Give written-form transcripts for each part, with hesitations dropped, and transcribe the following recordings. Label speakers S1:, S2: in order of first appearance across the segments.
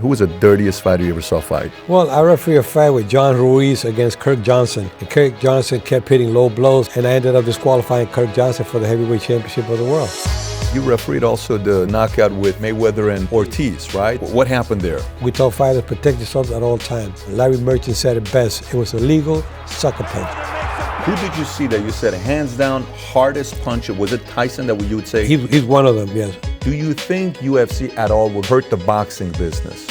S1: Who was the dirtiest fighter you ever saw fight?
S2: Well, I refereed a fight with John Ruiz against Kirk Johnson. And Kirk Johnson kept hitting low blows, and I ended up disqualifying Kirk Johnson for the heavyweight championship of the world.
S1: You refereed also the knockout with Mayweather and Ortiz, right? What happened there?
S2: We told fighters protect yourselves at all times. Larry Merchant said it best. It was a legal sucker punch.
S1: Who did you see that you said hands down hardest puncher? Was it Tyson that you would say?
S2: He's one of them, yes.
S1: Do you think UFC at all will hurt the boxing business?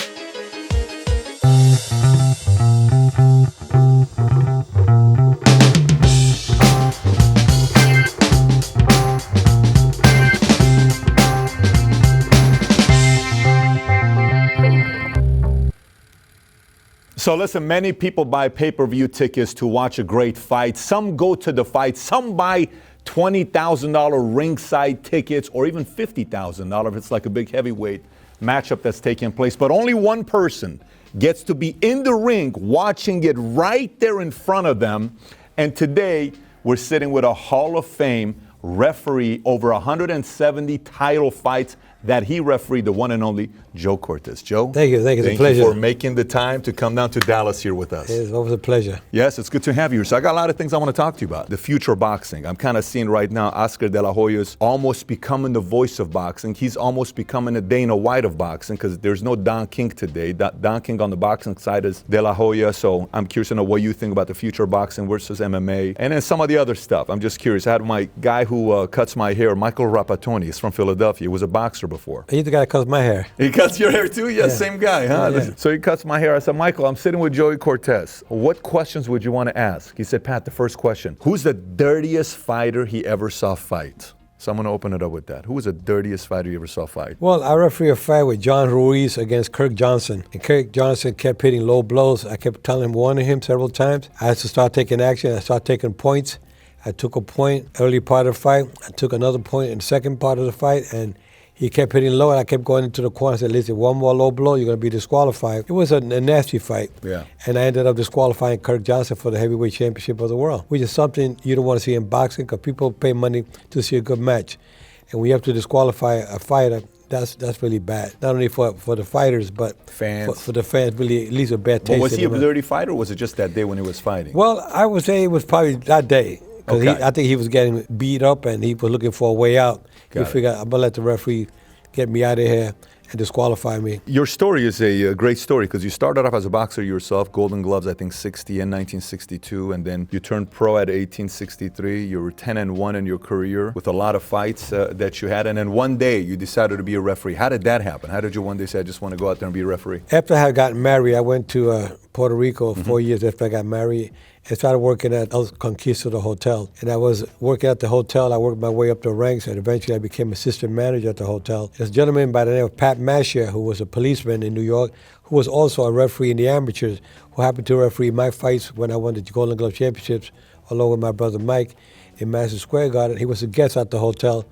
S1: So listen, many people buy pay-per-view tickets to watch a great fight. Some go to the fight. Some buy $20,000 ringside tickets or even $50,000 if it's like a big heavyweight matchup that's taking place. But only one person gets to be in the ring watching it right there in front of them. And today, we're sitting with a Hall of Fame referee, over 170 title fights that he refereed, the one and only Joe Cortez. Joe,
S2: thank you. It's a pleasure.
S1: Thank you for making the time to come down to Dallas here with us.
S2: It's always a pleasure.
S1: Yes, it's good to have you. So I got a lot of things I want to talk to you about. The future of boxing. I'm kind of seeing right now Oscar De La Hoya's almost becoming the voice of boxing. He's almost becoming a Dana White of boxing because there's no Don King today. Don King on the boxing side is De La Hoya. So I'm curious to know what you think about the future of boxing versus MMA. And then some of the other stuff. I'm just curious. I had my guy who cuts my hair, Michael Rapatoni. He's from Philadelphia. He was a boxer before.
S2: He's the guy that cuts my hair.
S1: He cuts your hair too? Yeah, same guy, huh? Yeah. So he cuts my hair. I said, Michael, I'm sitting with Joey Cortez. What questions would you want to ask? He said, Pat, the first question, who's the dirtiest fighter he ever saw fight? So I'm going to open it up with that. Who was the dirtiest fighter you ever saw fight?
S2: Well, I refereed a fight with John Ruiz against Kirk Johnson. And Kirk Johnson kept hitting low blows. I kept warning him several times. I had to start taking action. I started taking points. I took a point early part of the fight. I took another point in the second part of the fight, and he kept hitting low, and I kept going into the corner. I said, listen, one more low blow, you're going to be disqualified. It was a nasty fight.
S1: Yeah.
S2: And I ended up disqualifying Kirk Johnson for the heavyweight championship of the world, which is something you don't want to see in boxing because people pay money to see a good match. And when you have to disqualify a fighter, that's really bad. Not only for the fighters, but
S1: fans.
S2: For the fans, really at least a bad taste.
S1: But was he a dirty fighter, or was it just that day when he was fighting?
S2: Well, I would say it was probably that day. Because I think he was getting beat up and he was looking for a way out. He figured, I'm going to let the referee get me out of here and disqualify me.
S1: Your story is a great story because you started off as a boxer yourself, Golden Gloves, I think 60 in 1962, and then you turned pro at 1863. You were 10-1 in your career with a lot of fights that you had, and then one day you decided to be a referee. How did that happen? How did you one day say, I just want to go out there and be a referee?
S2: After I had gotten married, I went to Puerto Rico 4 years after I got married and started working at El Conquistador Hotel. And I was working at the hotel. I worked my way up the ranks, and eventually I became assistant manager at the hotel. There's a gentleman by the name of Pat Masher, who was a policeman in New York, who was also a referee in the amateurs, who happened to referee my fights when I won the Golden Glove Championships, along with my brother Mike in Madison Square Garden. He was a guest at the hotel.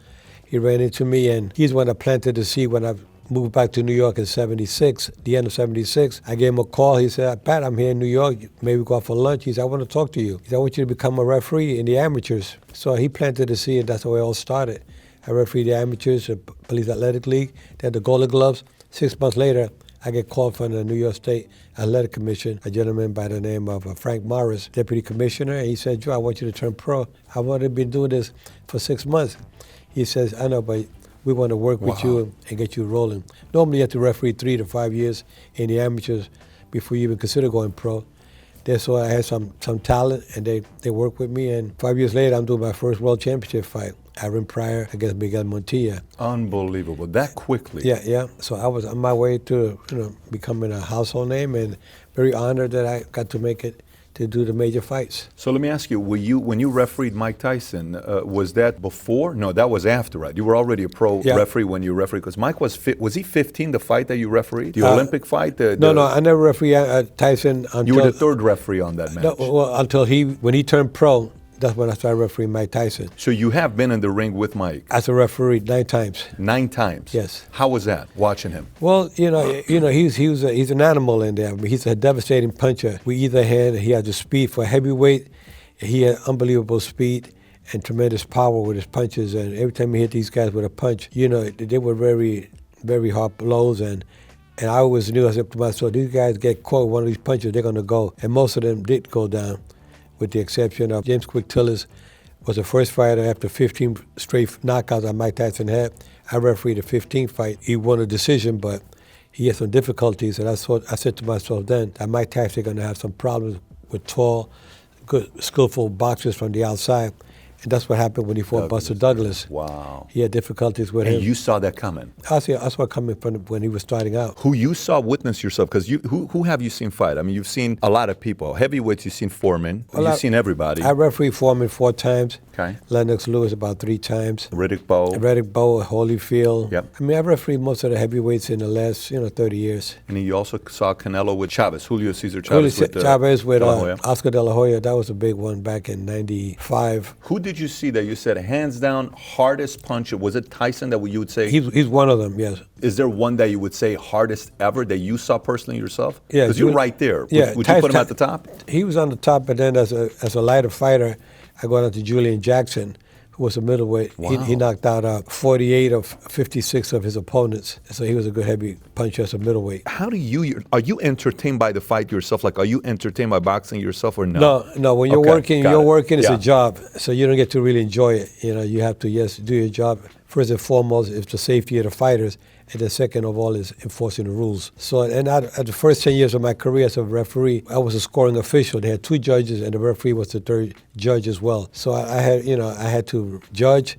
S2: He ran into me, and he's the one I planted the seed when I moved back to New York in 76, the end of 76. I gave him a call. He said, Pat, I'm here in New York. Maybe go out for lunch. He said, I want to talk to you. He said, I want you to become a referee in the amateurs. So he planted the seed, and that's the way it all started. I refereed the amateurs, the Police Athletic League, then the Golden Gloves. 6 months later, I get called from the New York State Athletic Commission, a gentleman by the name of Frank Morris, deputy commissioner. And he said, Joe, I want you to turn pro. I've already been doing this for 6 months. He says, I know, but we want to work with you and get you rolling. Normally you have to referee 3 to 5 years in the amateurs before you even consider going pro. So I had some talent, and they worked with me. And 5 years later, I'm doing my first world championship fight, Aaron Pryor against Miguel Montilla.
S1: Unbelievable, that quickly.
S2: Yeah. So I was on my way to becoming a household name, and very honored that I got to make it to do the major fights.
S1: So let me ask you, when you refereed Mike Tyson, was that before? No, that was after, right? You were already a pro referee when you refereed, because Mike was he 15, the fight that you refereed? The Olympic fight?
S2: No, I never refereed Tyson until...
S1: You were the third referee on that match.
S2: No, well, until when he turned pro, that's when I started refereeing Mike Tyson.
S1: So you have been in the ring with Mike?
S2: As a referee 9 times.
S1: 9 times?
S2: Yes.
S1: How was that, watching him?
S2: Well, he's an animal in there. I mean, he's a devastating puncher. With either hand, he has the speed for heavyweight. He had unbelievable speed and tremendous power with his punches. And every time he hit these guys with a punch, they were very, very hard blows. And And I always knew, I said to myself, these guys get caught with one of these punches, they're going to go. And most of them did go down, with the exception of James Quick Tillis was the first fighter after 15 straight knockouts that Mike Tyson had. I refereed the 15th fight. He won a decision, but he had some difficulties. And I said to myself then that Mike Tyson is going to have some problems with tall, good, skillful boxers from the outside. And that's what happened when he fought Buster Douglas.
S1: Wow.
S2: He had difficulties with
S1: And
S2: him.
S1: you saw that coming.
S2: I saw it coming from when he was starting out.
S1: Who you saw witness yourself, because who have you seen fight? I mean, you've seen a lot of people. Heavyweights, you've seen Foreman. You've seen everybody.
S2: I refereed Foreman 4 times.
S1: Okay.
S2: Lennox Lewis about 3 times.
S1: Riddick Bowe.
S2: Holyfield.
S1: Yep.
S2: I mean, I've refereed most of the heavyweights in the last 30 years.
S1: And you also saw Canelo with Chavez, Julio Cesar Chavez.
S2: Chavez with
S1: De La Hoya.
S2: Oscar De La Hoya. That was a big one back in '95.
S1: Who did you see that you said hands down hardest puncher? Was it Tyson that you would say?
S2: He's one of them, yes.
S1: Is there one that you would say hardest ever that you saw personally yourself?
S2: Yeah,
S1: because you're right there.
S2: Yeah,
S1: Would you put him at the top?
S2: He was on the top, but then as a lighter fighter, I go down to Julian Jackson, who was a middleweight.
S1: Wow.
S2: He knocked out 48 of 56 of his opponents, so he was a good heavy puncher as a middleweight.
S1: How do are you entertained by the fight yourself? Like, are you entertained by boxing yourself or no?
S2: No. When you're working, it's
S1: Yeah.
S2: a job, so you don't get to really enjoy it. You have to, yes, do your job. First and foremost, it's the safety of the fighters, and then second of all is enforcing the rules. So, and at the first 10 years of my career as a referee, I was a scoring official. They had 2 judges, and the referee was the 3rd judge as well. So I had to judge,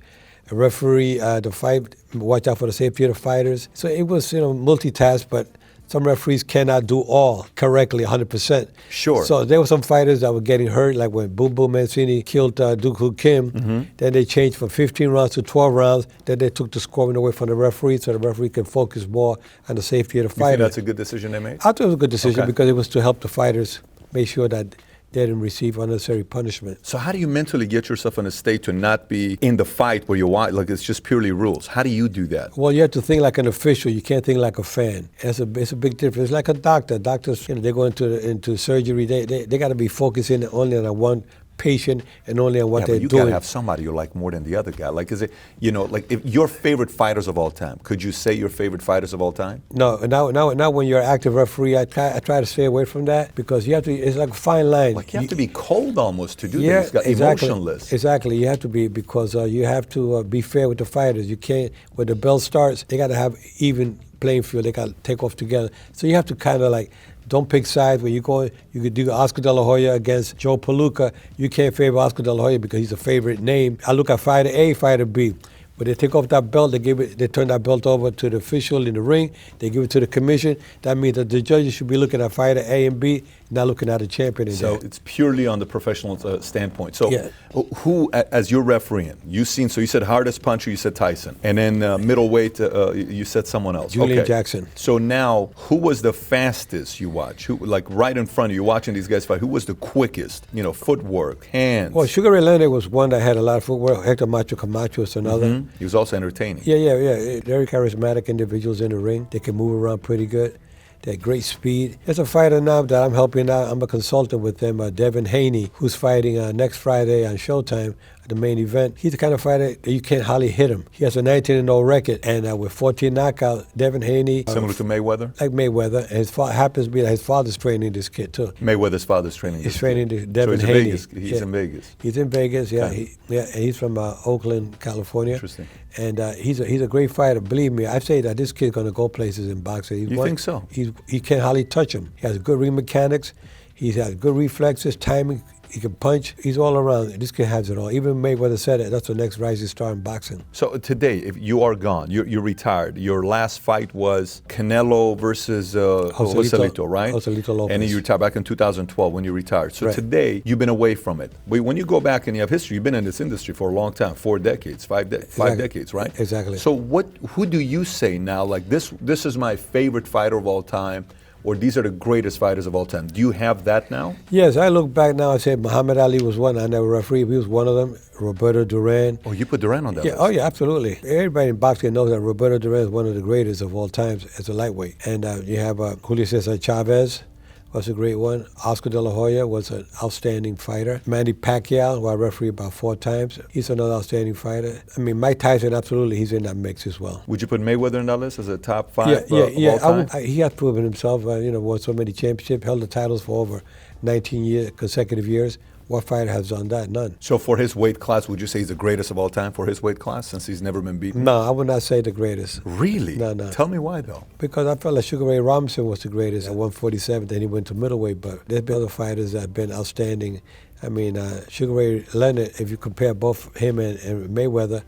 S2: referee the fight, watch out for the safety of the fighters. So it was, multitask, but some referees cannot do all correctly 100%.
S1: Sure.
S2: So there were some fighters that were getting hurt, like when Boom Boom Mancini killed Duk Koo Kim.
S1: Mm-hmm.
S2: Then they changed from 15 rounds to 12 rounds. Then they took the scoring away from the referee, so the referee can focus more on the safety of the
S1: You think
S2: fighter.
S1: that's a good decision they made?
S2: I thought it was a good decision
S1: Okay.
S2: because it was to help the fighters make sure that they didn't receive unnecessary punishment.
S1: So how do you mentally get yourself in a state to not be in the fight where you want, like it's just purely rules? How do you do that?
S2: Well, you have to think like an official. You can't think like a fan. It's a big difference. It's like a doctor. Doctors, they go into surgery. They got to be focusing only on one patient and only on what they're
S1: but you
S2: doing.
S1: gotta have somebody you like more than the other guy. Like, is it, like if your favorite fighters of all time, could you say your favorite fighters of all time?
S2: No, now when you're an active referee, I try to stay away from that because you have to. It's like a fine line.
S1: Like you have to be cold almost to do
S2: Yeah,
S1: this.
S2: exactly.
S1: Emotionless.
S2: Exactly, you have to be because you have to be fair with the fighters. You can't. When the bell starts, they got to have even playing field. They got to take off together. So you have to kind of like. Don't pick sides. When you could do Oscar De La Hoya against Joe Palooka. You can't favor Oscar De La Hoya because he's a favorite name. I look at fighter A, fighter B. When they take off that belt, they turn that belt over to the official in the ring. They give it to the commission. That means that the judges should be looking at fighter A and B, not looking at the champion in
S1: So
S2: there.
S1: it's purely on the professional standpoint. So
S2: Yeah.
S1: who, as you're refereeing, so you said hardest puncher, you said Tyson. And then middleweight, you said someone else.
S2: Julian Jackson.
S1: So now, who was the fastest you watch? Who, like right in front of you, watching these guys fight, who was the quickest? Footwork, hands.
S2: Well, Sugar Ray Leonard was one that had a lot of footwork. Hector Macho Camacho was another.
S1: He was also entertaining.
S2: Yeah. Very charismatic individuals in the ring. They can move around pretty good. They have great speed. There's a fighter now that I'm helping out. I'm a consultant with them, Devin Haney, who's fighting next Friday on Showtime, the main event. He's the kind of fighter that you can't hardly hit him. He has a 19-0 record, and with 14 knockouts, Devin Haney.
S1: Similar to Mayweather?
S2: Like Mayweather. And happens to be that his father's training this kid, too.
S1: Mayweather's father's training.
S2: He's
S1: this
S2: training
S1: kid.
S2: Devin
S1: so
S2: Haney.
S1: He's in Vegas.
S2: He's in Vegas, yeah.
S1: Okay.
S2: And he's from Oakland, California.
S1: Interesting.
S2: And he's a great fighter. Believe me, I say that this kid's going to go places in boxing.
S1: You think so?
S2: He can't hardly touch him. He has good ring mechanics. He has good reflexes, timing. He can punch. He's all around. This kid has it all. Even Mayweather said it. That's the next rising star in boxing.
S1: So today, if you are gone, you're retired. Your last fight was Canelo versus Joselito, right?
S2: Joselito Lopez.
S1: And then you retired back in 2012 when you retired. So
S2: Right.
S1: today, you've been away from it. But when you go back and you have history, you've been in this industry for a long time, 4 decades, five decades, right?
S2: Exactly.
S1: So who do you say now, like this is my favorite fighter of all time, or these are the greatest fighters of all time? Do you have that now?
S2: Yes, I look back now and say Muhammad Ali was one. I never refereed. He was one of them. Roberto Duran.
S1: Oh, you put Duran on that
S2: Yeah,
S1: list.
S2: oh yeah, absolutely. Everybody in boxing knows that Roberto Duran is one of the greatest of all times as a lightweight. And you have Julio Cesar Chavez, was a great one. Oscar De La Hoya was an outstanding fighter. Manny Pacquiao, who I refereed about 4 times, he's another outstanding fighter. I mean, Mike Tyson, absolutely, he's in that mix as well.
S1: Would you put Mayweather in that list as a top 5
S2: Yeah.
S1: of all time?
S2: He has proven himself. Won so many championships, held the titles for over 19 consecutive years. What fighter has done that? None.
S1: So for his weight class, would you say he's the greatest of all time for his weight class since he's never been beaten?
S2: No, I would not say the greatest.
S1: Really?
S2: No.
S1: Tell me why, though.
S2: Because I felt like Sugar Ray Robinson was the greatest at 147. Then he went to middleweight. But there's been other fighters that have been outstanding. I mean, Sugar Ray Leonard, if you compare both him and Mayweather,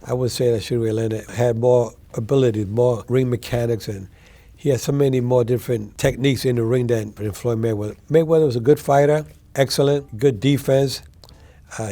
S2: I would say that Sugar Ray Leonard had more ability, more ring mechanics, and he had so many more different techniques in the ring than Floyd Mayweather. Mayweather was a good fighter, excellent, good defense.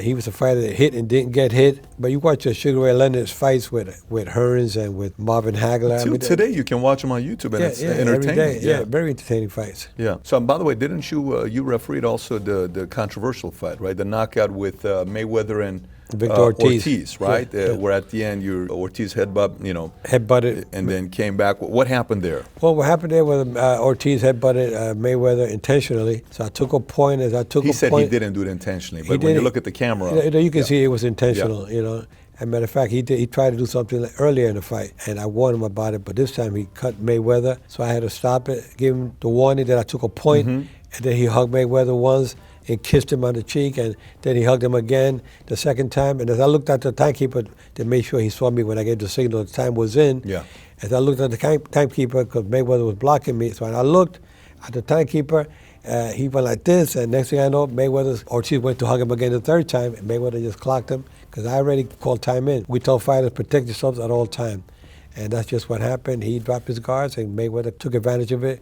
S2: He was a fighter that hit and didn't get hit. But you watch Sugar Ray Leonard's fights with Hearns and with Marvin Hagler.
S1: Today you can watch them on YouTube, and it's entertaining.
S2: Every day. Yeah, very entertaining fights.
S1: Yeah. So, by the way, didn't you refereed also the controversial fight, right? The knockout with Mayweather and
S2: Victor Ortiz.
S1: Right? Where at the end Ortiz
S2: headbutted,
S1: and then came back. What happened there?
S2: Well, what happened there was Ortiz headbutted Mayweather intentionally. So I took a point
S1: He said he didn't do it intentionally, but when you look at the camera,
S2: you can see it was intentional. As a matter of fact, he tried to do something earlier in the fight, and I warned him about it. But this time he cut Mayweather, so I had to stop it, give him the warning that I took a point, and then he hugged Mayweather once and kissed him on the cheek, and then he hugged him again the second time. And as I looked at the timekeeper to make sure he saw me when I gave the signal the time was in, as I looked at the timekeeper, because Mayweather was blocking me, so when I looked at the timekeeper, he went like this, and next thing I know, Ortiz went to hug him again the third time, and Mayweather just clocked him, because I already called time in. We told fighters protect yourselves at all time, and that's just what happened. He dropped his guards, and Mayweather took advantage of it.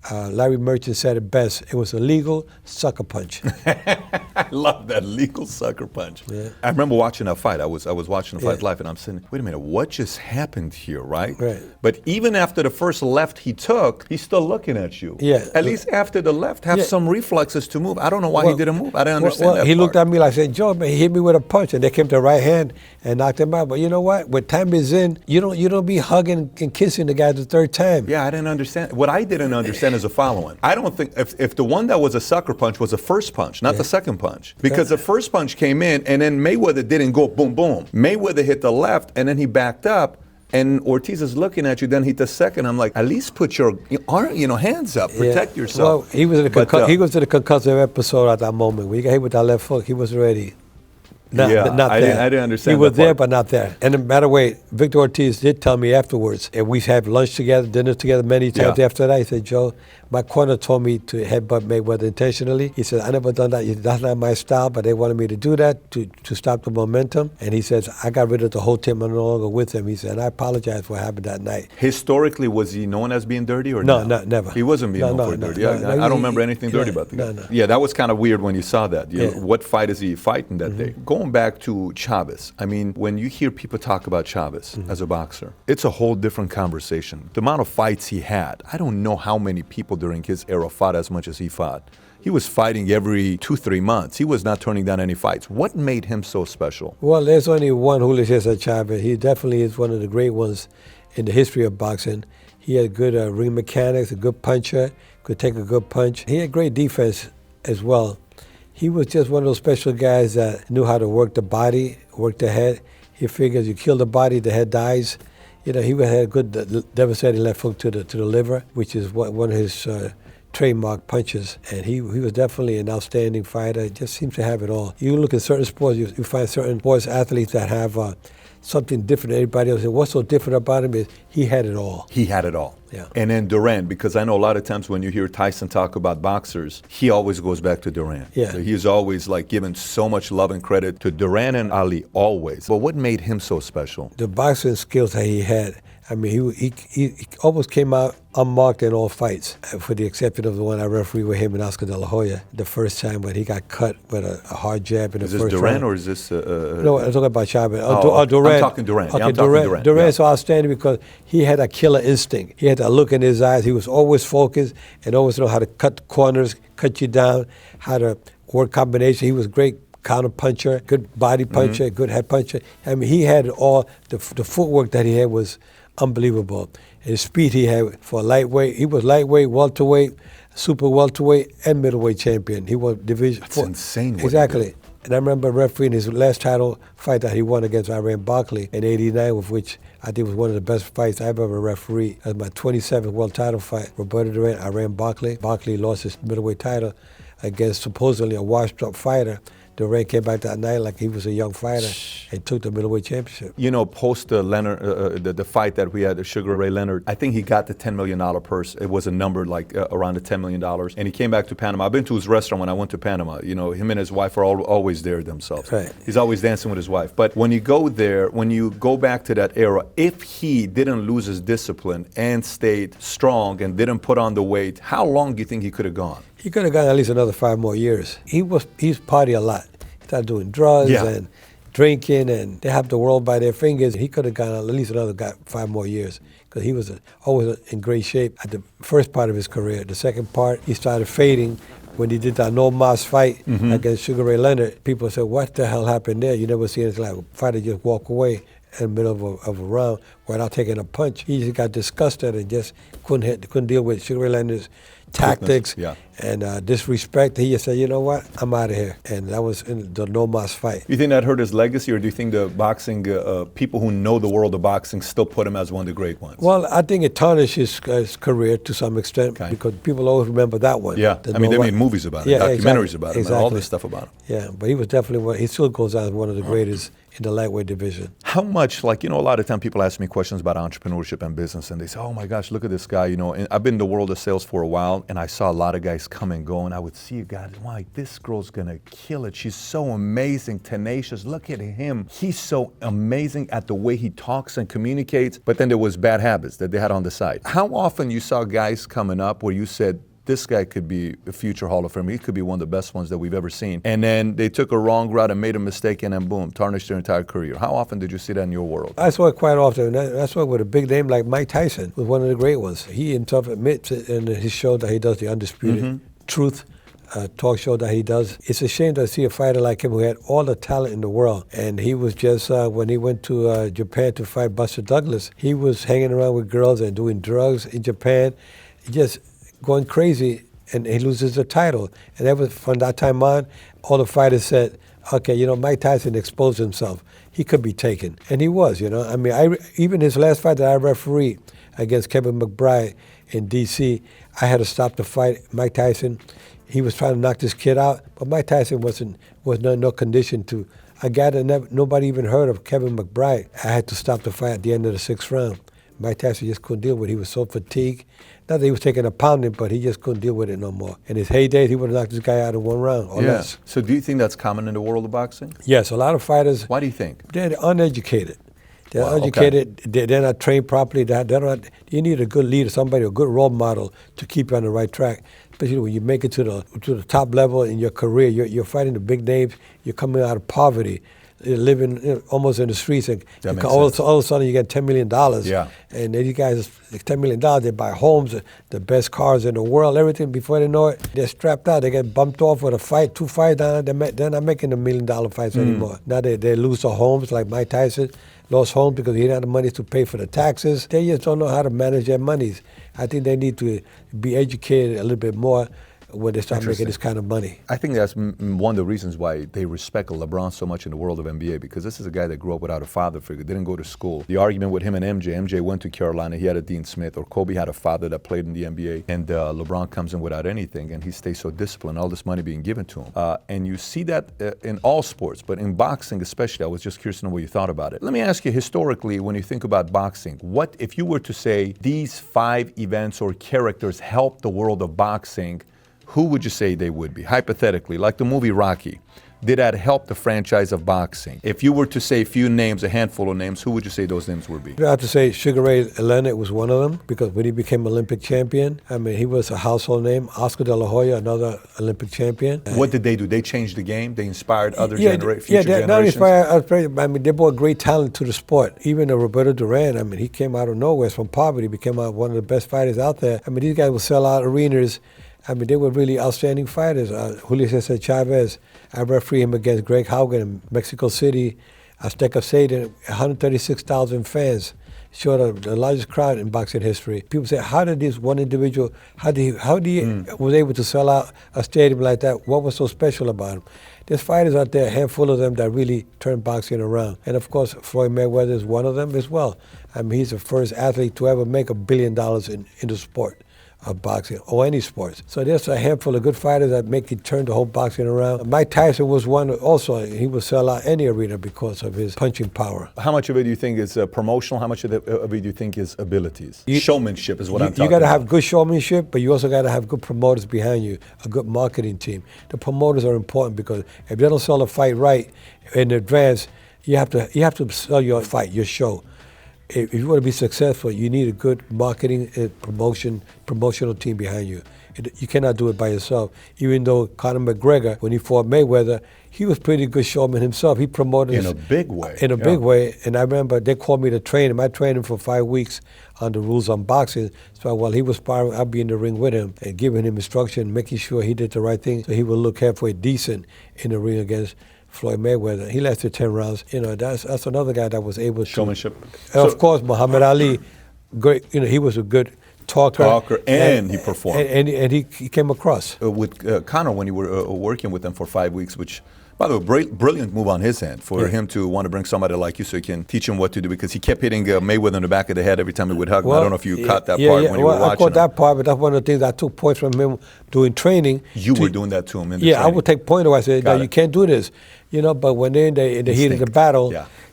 S2: Larry Merchant said it best. It was a legal sucker punch.
S1: I love that, legal sucker punch. Yeah. I remember watching that fight. I was watching the fight live, and I'm saying, wait a minute, what just happened here, right?
S2: Right.
S1: But even after the first left he took, he's still looking at you.
S2: Yeah.
S1: At least after the left, have some reflexes to move. I don't know why he didn't move. I didn't understand that
S2: he
S1: part.
S2: looked at me like, said, Joe, man, he hit me with a punch, and they came to the right hand and knocked him out. But you know what? When time is in, you don't be hugging and kissing the guy the third time.
S1: Yeah, I didn't understand. What I didn't understand is the following. I don't think if the one that was a sucker punch was the first punch, not the second punch. Because the first punch came in, and then Mayweather didn't go boom, boom. Mayweather hit the left, and then he backed up, and Ortiz is looking at you, then hit the second. I'm like, at least put your hands up, protect yourself.
S2: Well, he was in the concussive episode at that moment. When he got hit with that left hook, he was ready. Not there.
S1: I didn't understand.
S2: He was there, but not there. And no matter what, Victor Ortiz did tell me afterwards, and we had lunch together, dinner together many times after that. He said, Joe, my corner told me to headbutt Mayweather intentionally. He said, I never done that. That's not my style, but they wanted me to do that to stop the momentum. And he says, I got rid of the whole team. I'm no longer with him. He said, and I apologize for what happened that night.
S1: Historically, was he known as being dirty or
S2: no? No, never.
S1: He wasn't being known for dirty. I don't remember anything dirty about the guy.
S2: No.
S1: Yeah, that was kind of weird when you saw that. What fight is he fighting that day? Going back to Chavez, I mean, when you hear people talk about Chavez as a boxer, it's a whole different conversation. The amount of fights he had, I don't know how many people during his era fought as much as he fought. He was fighting every 2-3 months. He was not turning down any fights. What made him so special? Well,
S2: there's only one Julio Cesar Chavez. He definitely is one of the great ones in the history of boxing. He had good ring mechanics, a good puncher, could take a good punch. He had great defense as well. He was just one of those special guys that knew how to work the body, work the head. He figures you kill the body, the head dies. He had a good devastating left hook to the liver, which is one of his trademark punches. And he was definitely an outstanding fighter. He just seems to have it all. You look at certain sports, you find certain sports athletes that have something different than everybody else. And what's so different about him is he had it all.
S1: He had it all.
S2: Yeah.
S1: And then Duran, because I know a lot of times when you hear Tyson talk about boxers, he always goes back to Duran.
S2: Yeah.
S1: So he's always given so much love and credit to Duran and Ali, always. But what made him so special?
S2: The boxing skills that he had. I mean, he almost came out unmarked in all fights, for the exception of the one I refereed with him and Oscar De La Hoya the first time when he got cut with a hard jab in the first round.
S1: Is this Duran or is this...
S2: No, I'm talking about Chavez.
S1: Duran. I'm talking Duran.
S2: Okay,
S1: I'm talking Duran.
S2: Duran's so outstanding because he had a killer instinct. He had that look in his eyes. He was always focused and always know how to cut the corners, cut you down, how to work combination. He was great counter puncher, good body puncher, good head puncher. I mean, he had all, the footwork that he had was unbelievable. And the speed he had for lightweight, he was lightweight, welterweight, super welterweight and middleweight champion. He won division.
S1: That's insane what he
S2: Exactly. And I remember refereeing his last title fight that he won against Iran Barkley in '89, with which I think was one of the best fights I've ever refereed. That was my 27th world title fight. Roberto Duran, Iran Barkley. Barkley lost his middleweight title against supposedly a washed-up fighter. Duran came back that night like he was a young fighter and took the middleweight championship.
S1: You know, post the Leonard, the fight that we had, the Sugar Ray Leonard, I think he got the $10 million purse. It was a number like around the $10 million. And he came back to Panama. I've been to his restaurant when I went to Panama. You know, him and his wife are always there themselves.
S2: Right.
S1: He's always dancing with his wife. But when you go there, when you go back to that era, if he didn't lose his discipline and stayed strong and didn't put on the weight, how long do you think he could have gone?
S2: He could have gone at least another 5 more years. He's party a lot. Started doing drugs and drinking, and they have the world by their fingers. He could have gone at least another 5 more years because he was always in great shape at the first part of his career. The second part, he started fading when he did that no mas fight against Sugar Ray Leonard. People said, "What the hell happened there?" You never see anything like a fighter just walk away in the middle of a round without taking a punch. He just got disgusted and just couldn't deal with Sugar Ray Leonard's tactics and disrespect. He just said, "You know what? I'm out of here." And that was in the no mas fight.
S1: You think that hurt his legacy, or do you think the boxing people who know the world of boxing still put him as one of the great ones?
S2: Well, I think it tarnished his career to some extent because people always remember that one.
S1: Yeah, I mean, they made movies about it, documentaries about it, and all this stuff about him.
S2: Yeah, but he was definitely he still goes out as one of the greatest in the lightweight division.
S1: How much, like, you know, a lot of time people ask me questions about entrepreneurship and business, and they say, "Oh my gosh, look at this guy." You know, and I've been in the world of sales for a while, and I saw a lot of guys come and go, and I would see you guys, wow, this girl's gonna kill it. She's so amazing, tenacious. Look at him. He's so amazing at the way he talks and communicates, but then there was bad habits that they had on the side. How often you saw guys coming up where you said, this guy could be a future Hall of Famer. He could be one of the best ones that we've ever seen. And then they took a wrong route and made a mistake, and then boom, tarnished their entire career. How often did you see that in your world?
S2: I saw it quite often. That's why with a big name like Mike Tyson was one of the great ones. He himself admits it in his show that he does, the Undisputed Truth talk show that he does. It's a shame to see a fighter like him who had all the talent in the world. And he was just, when he went to Japan to fight Buster Douglas, he was hanging around with girls and doing drugs in Japan, just going crazy, and he loses the title. And that was, from that time on, all the fighters said, okay, you know, Mike Tyson exposed himself. He could be taken. And he was, you know. I mean, even his last fight that I refereed against Kevin McBride in D.C., I had to stop the fight. Mike Tyson, he was trying to knock this kid out, but Mike Tyson was no condition to. A guy that nobody even heard of, Kevin McBride, I had to stop the fight at the end of the 6th round. Mike Tyson just couldn't deal with it. He was so fatigued. Not that he was taking a pounding, but he just couldn't deal with it no more. In his heyday, he would have knocked this guy out in 1 round or less.
S1: So do you think that's common in the world of boxing?
S2: Yes, a lot of fighters.
S1: Why do you think?
S2: They're uneducated. They're uneducated. Okay. They're not trained properly. You need a good leader, somebody, a good role model to keep you on the right track. Especially when you make it to the top level in your career, you're fighting the big names. You're coming out of poverty. You're living almost in the streets, and all of a sudden you get $10 million. Yeah. And these guys, $10 million, they buy homes, the best cars in the world, everything. Before they know it, they're strapped out. They get bumped off with a fight, 2 fights. They're not making the $1 million fights anymore. Now they lose their homes, like Mike Tyson lost homes because he didn't have the money to pay for the taxes. They just don't know how to manage their monies. I think they need to be educated a little bit more when they start making this kind of money.
S1: I think that's one of the reasons why they respect LeBron so much in the world of NBA, because this is a guy that grew up without a father figure, didn't go to school. The argument with him and MJ went to Carolina, he had a Dean Smith, or Kobe had a father that played in the NBA, and LeBron comes in without anything, and he stays so disciplined, all this money being given to him. And you see that in all sports, but in boxing especially. I was just curious to know what you thought about it. Let me ask you, historically, when you think about boxing, what if you were to say these 5 events or characters helped the world of boxing, who would you say they would be? Hypothetically, like the movie Rocky, did that help the franchise of boxing? If you were to say a few names, a handful of names, who would you say those names would be?
S2: I have to say Sugar Ray Leonard was one of them, because when he became Olympic champion, I mean, he was a household name. Oscar De La Hoya, another Olympic champion.
S1: What did they do? They changed the game? They inspired other future generations?
S2: Yeah, not inspired. I mean, they brought great talent to the sport. Even Roberto Duran, I mean, he came out of nowhere from poverty, became one of the best fighters out there. I mean, these guys would sell out arenas. I mean, they were really outstanding fighters. Julio Cesar Chavez, I refereed him against Greg Haugen in Mexico City, Azteca Stadium, 136,000 fans. showed the largest crowd in boxing history. People say, how did this one individual, how do you was able to sell out a stadium like that? What was so special about him? There's fighters out there, a handful of them, that really turned boxing around. And of course, Floyd Mayweather is one of them as well. I mean, he's the first athlete to ever make $1 billion in the sport of boxing or any sports. So there's a handful of good fighters that make it turn the whole boxing around. Mike Tyson was one also. He would sell out any arena because of his punching power.
S1: How much of it do you think is promotional? How much of it do you think is abilities? Showmanship is what I'm talking about.
S2: You got to have good showmanship, but you also got to have good promoters behind you, a good marketing team. The promoters are important because if they don't sell a fight right in advance, you have to sell your fight, your show. If you want to be successful, you need a good marketing and promotional team behind you. You cannot do it by yourself. Even though Conor McGregor, when he fought Mayweather, he was pretty good showman himself. He promoted
S1: in a big way.
S2: In a big way. And I remember they called me to train him. I trained him for 5 weeks on the rules on boxing. So while he was sparring, I'd be in the ring with him and giving him instruction, making sure he did the right thing so he would look halfway decent in the ring against Floyd Mayweather. He lasted 10 rounds. You know, that's another guy that was able to.
S1: Showmanship.
S2: Of course, Muhammad Ali, great. You know, he was a good talker.
S1: And he performed.
S2: And he came across.
S1: With Conor, when you were working with him for 5 weeks, which, by the way, brilliant move on his end for him to want to bring somebody like you so he can teach him what to do, because he kept hitting Mayweather in the back of the head every time he would hug him. I don't know if you caught that part when you were watching.
S2: I caught that part, but that's one of the things I took points from him doing training.
S1: You were doing that to him in the training?
S2: I would take point away. I said, no, you can't do this. You know, but when they're in the heat of the battle,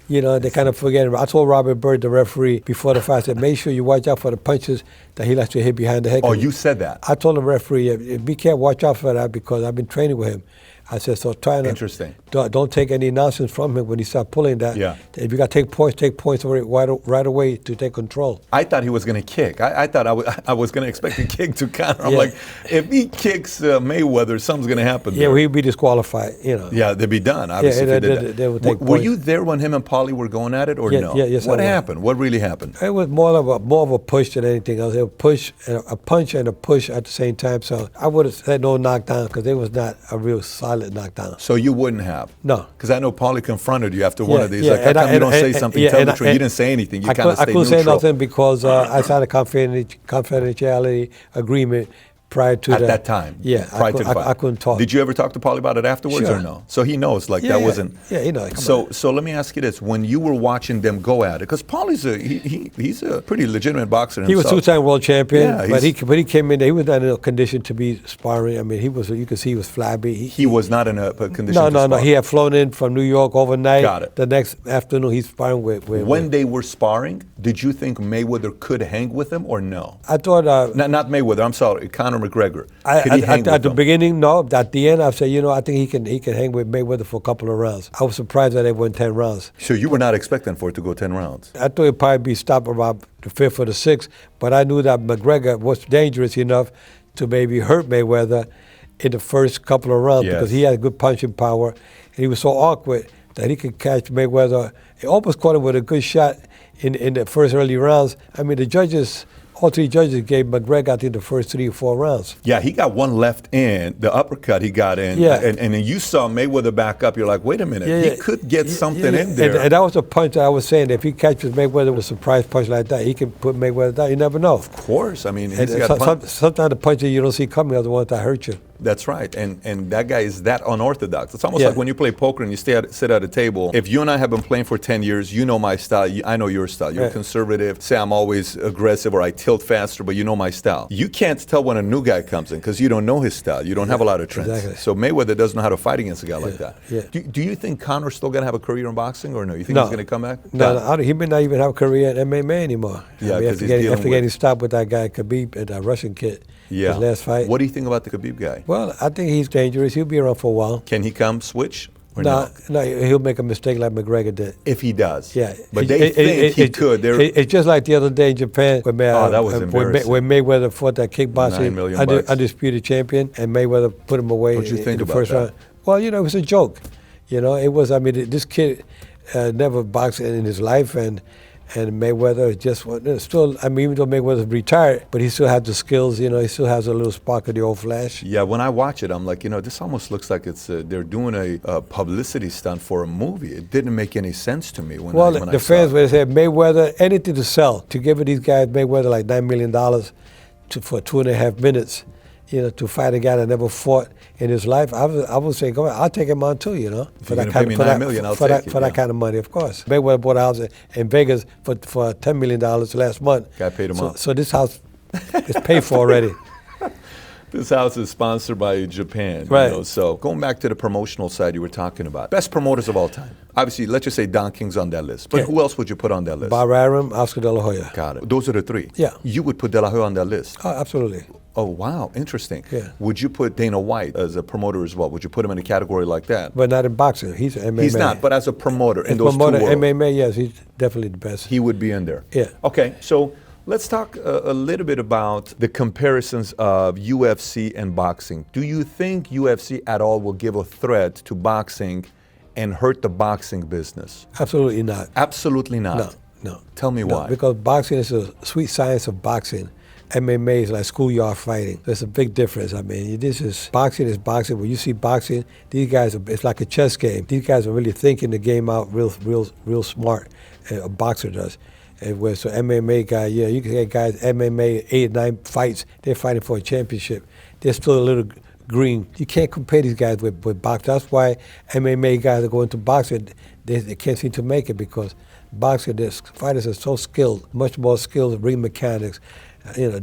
S2: you know, they kind of forget. I told Robert Byrd, the referee, before the fight, I said, make sure you watch out for the punches that he likes to hit behind the head.
S1: Oh, you said that?
S2: I told the referee, be careful, watch out for that, because I've been training with him. I said, so try to
S1: Interesting.
S2: Don't take any nonsense from him when he starts pulling that.
S1: Yeah.
S2: If you got to take points right away to take control.
S1: I thought he was going to kick. I thought I was going to expect a kick to Conor. I'm like, if he kicks Mayweather, something's going to happen there.
S2: Yeah, well, he'd be disqualified, you know.
S1: Yeah, they'd be done, obviously, if he did that.
S2: They would take
S1: were you there when him and Paulie were going at it, or no?
S2: Yes,
S1: what happened? What really happened?
S2: It was more of a push than anything else. A push, a punch and a push at the same time. So I would have said no knockdown, because it was not a real solid knockdown.
S1: So you wouldn't have?
S2: No.
S1: Because I know Paulie confronted you after one of these. Like,
S2: how
S1: come you don't say something? Tell the truth. You didn't say anything. You kind of stayed neutral.
S2: I couldn't say nothing because I signed a confidentiality agreement prior to
S1: that time.
S2: Yeah,
S1: prior to the fight.
S2: I couldn't talk.
S1: Did you ever talk to Paulie about it afterwards, or no? So he knows, like, that wasn't.
S2: Yeah, he knows.
S1: So let me ask you this: when you were watching them go at it, because Paulie's he's a pretty legitimate boxer himself.
S2: He was 2-time world champion,
S1: yeah,
S2: but he came in. He was not in a condition to be sparring. I mean, he was. You could see he was flabby.
S1: He was not in a condition. No.
S2: He had flown in from New York overnight.
S1: Got it.
S2: The next afternoon, he's sparring with.
S1: When they were sparring, did you think Mayweather could hang with him or no?
S2: I thought.
S1: Not Mayweather. I'm sorry, Conor McGregor.
S2: At the beginning, no. At the end, I said, I think he can hang with Mayweather for a couple of rounds. I was surprised that they went 10 rounds.
S1: So you were not expecting for it to go 10 rounds?
S2: I thought it'd probably be stopped around the 5th or the 6th, but I knew that McGregor was dangerous enough to maybe hurt Mayweather in the first couple of rounds because he had good punching power, and he was so awkward that he could catch Mayweather. He almost caught him with a good shot in the first early rounds. I mean, all three judges gave McGregor, I think, the first 3 or 4 rounds.
S1: Yeah, he got one left in, the uppercut he got in.
S2: Yeah.
S1: And then you saw Mayweather back up. You're like, wait a minute, he could get something in there.
S2: And that was the punch that I was saying. If he catches Mayweather with a surprise punch like that, he can put Mayweather down. You never know.
S1: Of course. I mean,
S2: sometimes the punches you don't see coming are the ones that hurt you.
S1: That's right. And that guy is that unorthodox. It's almost like when you play poker and you sit at a table. If you and I have been playing for 10 years, you know my style. I know your style. You're conservative. Say I'm always aggressive or I tilt faster, but you know my style. You can't tell when a new guy comes in because you don't know his style. You don't have a lot of trends.
S2: Exactly.
S1: So Mayweather doesn't know how to fight against a guy like that.
S2: Yeah.
S1: Do you think Conor's still going to have a career in boxing or no? You think he's going to come back?
S2: No, he may not even have a career in MMA anymore.
S1: Yeah,
S2: after getting stopped with that guy Khabib and that Russian kid.
S1: Yeah.
S2: His last fight.
S1: What do you think about the Khabib guy?
S2: Well, I think he's dangerous. He'll be around for a while.
S1: Can he come switch?
S2: No, he'll make a mistake like McGregor did.
S1: If he does.
S2: Yeah.
S1: But they think he could.
S2: It's just like the other day in Japan when
S1: that was embarrassing.
S2: When Mayweather fought that kickboxing
S1: $9 million.
S2: Undisputed champion, and Mayweather put him away in the first round. Well, it was a joke. It was, this kid never boxed in his life, and And Mayweather is just still. I mean, even though Mayweather's retired, but he still has the skills. You know, he still has a little spark of the old flash.
S1: Yeah, when I watch it, I'm like, this almost looks like it's they're doing a publicity stunt for a movie. It didn't make any sense to me when I saw
S2: The fans
S1: it.
S2: would say Mayweather, anything to sell, to give these guys Mayweather like $9 million for 2.5 minutes, to fight a guy that never fought in his life. I would say, go ahead, I'll take him on too,
S1: If you're gonna pay me $9 million, I'll take it.
S2: For that kind of money, of course. Mayweather bought a house in Vegas for $10 million last month.
S1: Guy paid him off.
S2: So this house is paid for already.
S1: This house is sponsored by Japan.
S2: Right.
S1: So going back to the promotional side you were talking about, best promoters of all time. Obviously, let's just say Don King's on that list. But who else would you put on that list?
S2: Bob Arum, Oscar De La Hoya.
S1: Got it. Those are the three.
S2: Yeah.
S1: You would put De La Hoya on that list.
S2: Oh, absolutely.
S1: Oh, wow. Interesting.
S2: Yeah.
S1: Would you put Dana White as a promoter as well? Would you put him in a category like that?
S2: But not in boxing. He's MMA.
S1: He's not, but as a promoter in
S2: As
S1: those
S2: promoter,
S1: two worlds.
S2: MMA, yes, he's definitely the best.
S1: He would be in there.
S2: Yeah.
S1: Okay, so let's talk a little bit about the comparisons of UFC and boxing. Do you think UFC at all will give a threat to boxing and hurt the boxing business?
S2: Absolutely not.
S1: Absolutely not.
S2: No.
S1: Tell me
S2: No,
S1: why.
S2: because boxing is a sweet science of boxing. MMA is like schoolyard fighting. There's a big difference. I mean, this is boxing is boxing. When you see boxing, these guys it's like a chess game. These guys are really thinking the game out real smart. A boxer does. And where so MMA guy, you can get guys MMA 8, 9 fights. They're fighting for a championship. They're still a little green. You can't compare these guys with boxing. That's why MMA guys are going to boxing. They can't seem to make it because boxing, the fighters are so skilled, much more skilled, ring mechanics,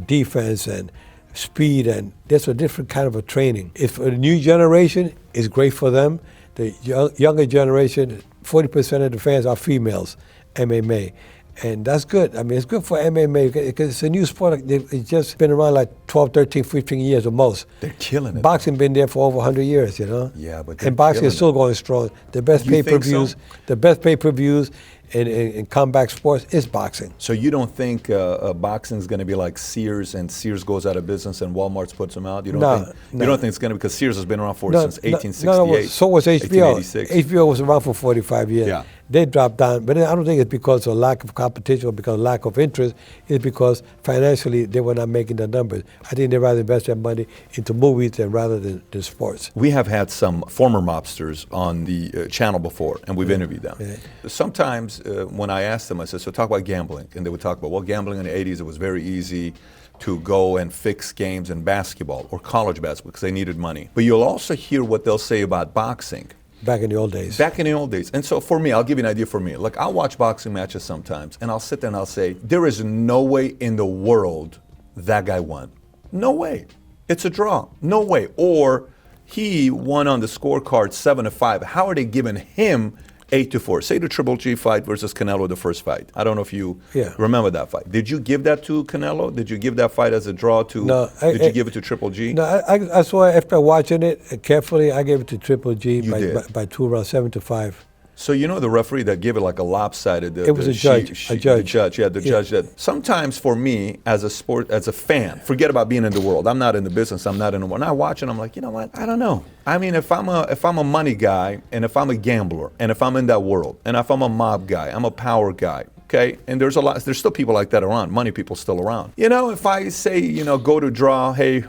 S2: defense and speed, and there's a different kind of a training. If for the new generation, it's great for them. The younger generation, 40% of the fans are females, MMA. And that's good. I mean, it's good for MMA because it's a new sport. It's just been around like 12, 13, 15 years or most.
S1: They're killing it.
S2: Boxing been there for over 100 years,
S1: Yeah, but they're
S2: and boxing
S1: killing
S2: is still going strong. The best
S1: You think so?
S2: pay-per-views in combat sports is boxing.
S1: So you don't think boxing is going to be like Sears and Sears goes out of business and Walmart puts them out? You don't
S2: No,
S1: think?
S2: no.
S1: You don't think it's going to, because Sears has been around since 1868.
S2: No, so was HBO.
S1: 1886.
S2: HBO was around for 45 years.
S1: Yeah.
S2: They dropped down, but I don't think it's because of lack of competition or because of lack of interest. It's because financially they were not making the numbers. I think they'd rather invest their money into movies rather than sports.
S1: We have had some former mobsters on the channel before, and we've interviewed them.
S2: Yeah.
S1: Sometimes when I asked them, I said, so talk about gambling. And they would talk about, well, gambling in the 80s, it was very easy to go and fix games in basketball or college basketball because they needed money. But you'll also hear what they'll say about boxing.
S2: Back in the old days.
S1: Back in the old days. And so for me, I'll give you an idea for me. Like, I'll watch boxing matches sometimes, and I'll sit there and I'll say, there is no way in the world that guy won. No way. It's a draw. No way. Or he won on the scorecard 7-5. How are they giving him 8-4? Say the Triple G fight versus Canelo, the first fight. I don't know if you remember that fight. Did you give that to Canelo? Did you give that fight as a draw to?
S2: No.
S1: Did you give it to Triple G?
S2: No, I saw after watching it carefully, I gave it to Triple G
S1: did.
S2: by 2 rounds, 7-5.
S1: So you know the referee that gave it like a lopsided.
S2: It was a judge.
S1: The judge, yeah, the judge. That sometimes for me as a fan, forget about being in the world. I'm not in the business. I'm not in the world. And I watch it. I'm like, you know what? I don't know. I mean, if I'm a money guy, and if I'm a gambler, and if I'm in that world, and if I'm a mob guy, I'm a power guy. Okay, and there's still people like that around, money people still around. You know, if I say, go to draw, hey,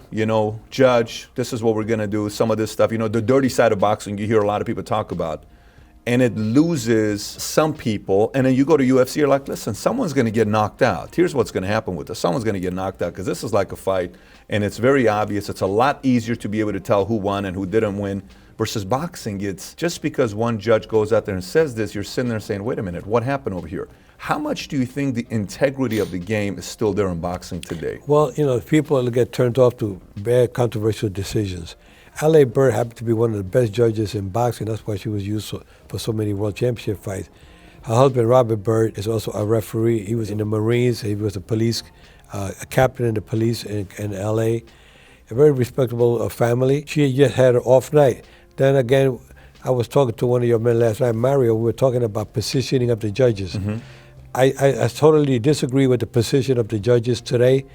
S1: judge, this is what we're gonna do, some of this stuff, the dirty side of boxing you hear a lot of people talk about, and it loses some people, and then you go to UFC, you're like, listen, someone's gonna get knocked out. Here's what's gonna happen with this. Someone's gonna get knocked out, because this is like a fight, and it's very obvious. It's a lot easier to be able to tell who won and who didn't win. Versus boxing, it's just because one judge goes out there and says this, you're sitting there saying, wait a minute, what happened over here? How much do you think the integrity of the game is still there in boxing today?
S2: Well, people get turned off to bad controversial decisions. L.A. Bird happened to be one of the best judges in boxing. That's why she was used for so many world championship fights. Her husband, Robert Bird, is also a referee. He was in the Marines. He was a police, a captain in the police in L.A., a very respectable family. She just had an off night. Then again, I was talking to one of your men last night, Mario. We were talking about positioning of the judges.
S1: Mm-hmm.
S2: I totally disagree with the position of the judges today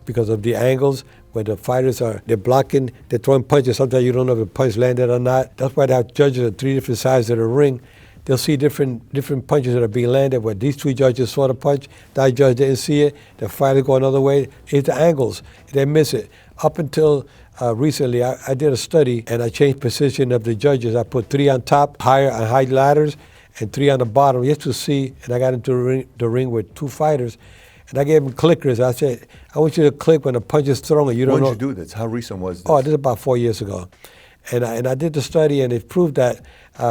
S2: because of the angles where the fighters they're blocking, they're throwing punches. Sometimes you don't know if the punch landed or not. That's why they have judges at 3 different sides of the ring they'll see different punches that are being landed. Where these two judges saw the punch, that judge didn't see it. The fighter go another way. It's the angles. They miss it. Up until recently, I did a study and I changed position of the judges. I put 3 on top, high ladders, and 3 on the bottom, just to see. And I got into the ring with 2 fighters. And I gave them clickers. I said, I want you to click when a punch is thrown and you don't know.
S1: When did you do this? How recent was this?
S2: Oh, this is about 4 years ago. And I did the study, and it proved that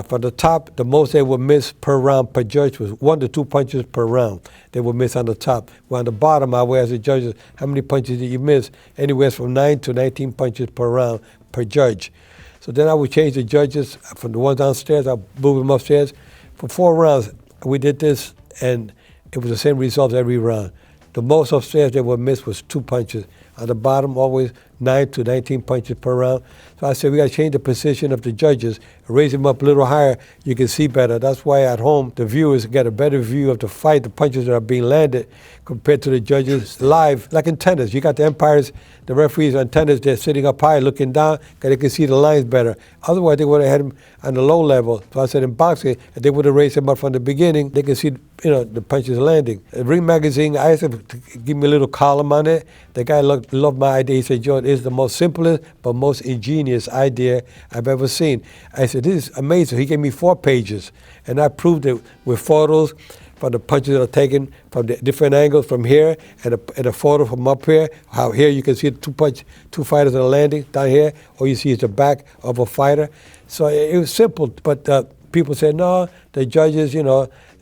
S2: from the top, the most they would miss per round per judge was 1 to 2 punches per round. They would miss on the top. While on the bottom, I would ask the judges, how many punches did you miss? Anywhere from 9 to 19 punches per round per judge. So then I would change the judges from the ones downstairs. I move them upstairs. For 4 rounds, we did this, and it was the same result every round. The most upstairs they would miss was 2 punches. On the bottom, always 9 to 19 punches per round. So I said, we got to change the position of the judges, raise them up a little higher, you can see better. That's why at home, the viewers get a better view of the fight, the punches that are being landed, compared to the judges live. Like in tennis, you got the umpires, the referees on tennis, they're sitting up high, looking down, because they can see the lines better. Otherwise, they would have had them on the low level. So I said, in boxing, if they would have raised them up from the beginning, they can see, the punches landing. Ring Magazine, I asked them to give me a little column on it. The guy loved my idea. He said, Joe, it's the most simplest but most ingenious idea I've ever seen. I said, this is amazing. He gave me 4 pages, and I proved it with photos from the punches that are taken from the different angles from here, and a photo from up here. How here you can see 2 fighters that are landing down here, or you see it's the back of a fighter. So it was simple, but people say, no, the judges,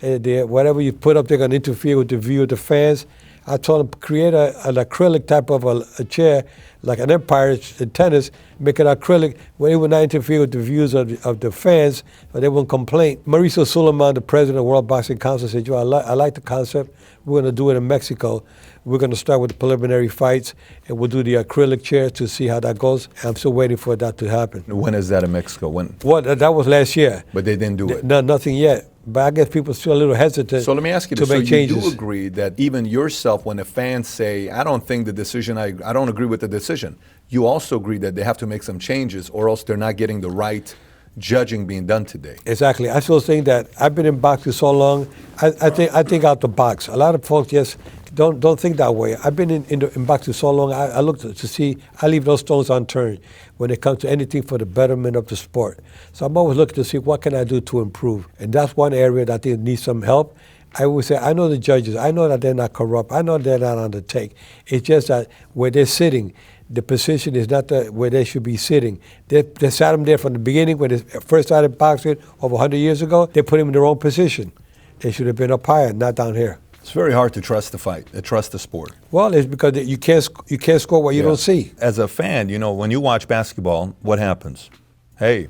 S2: whatever you put up, they're going to interfere with the view of the fans. I told them, create an acrylic type of a chair, like an umpire in tennis, make it acrylic, where it would not interfere with the views of the fans, but they wouldn't complain. Mauricio Suleiman, the president of the World Boxing Council, said, Joe, I like the concept. We're going to do it in Mexico. We're going to start with the preliminary fights, and we'll do the acrylic chair to see how that goes. I'm still waiting for that to happen.
S1: When is that in Mexico? When?
S2: Well, that was last year.
S1: But they didn't do it?
S2: No, nothing yet. But I guess people are still a little hesitant.
S1: So let me ask you this.
S2: To make changes.
S1: You do agree that even yourself, when the fans say, I don't think the decision, I don't agree with the decision, you also agree that they have to make some changes or else they're not getting the right judging being done today?
S2: Exactly. I still think that I've been in boxing so long, I think out the box. A lot of folks just don't think that way. I've been in boxing so long, I look to see, I leave no stones unturned when it comes to anything for the betterment of the sport. So I'm always looking to see what can I do to improve. And that's one area that I think needs some help. I always say, I know the judges, I know that they're not corrupt, I know they're not on the take. It's just that where they're sitting, the position is not where they should be sitting. They sat them there from the beginning when they first started boxing over 100 years ago. They put him in the wrong position. They should have been up higher, not down here.
S1: It's very hard to trust the fight, to trust the sport.
S2: Well, it's because you can't score what you don't see.
S1: As a fan, when you watch basketball, what happens? Hey,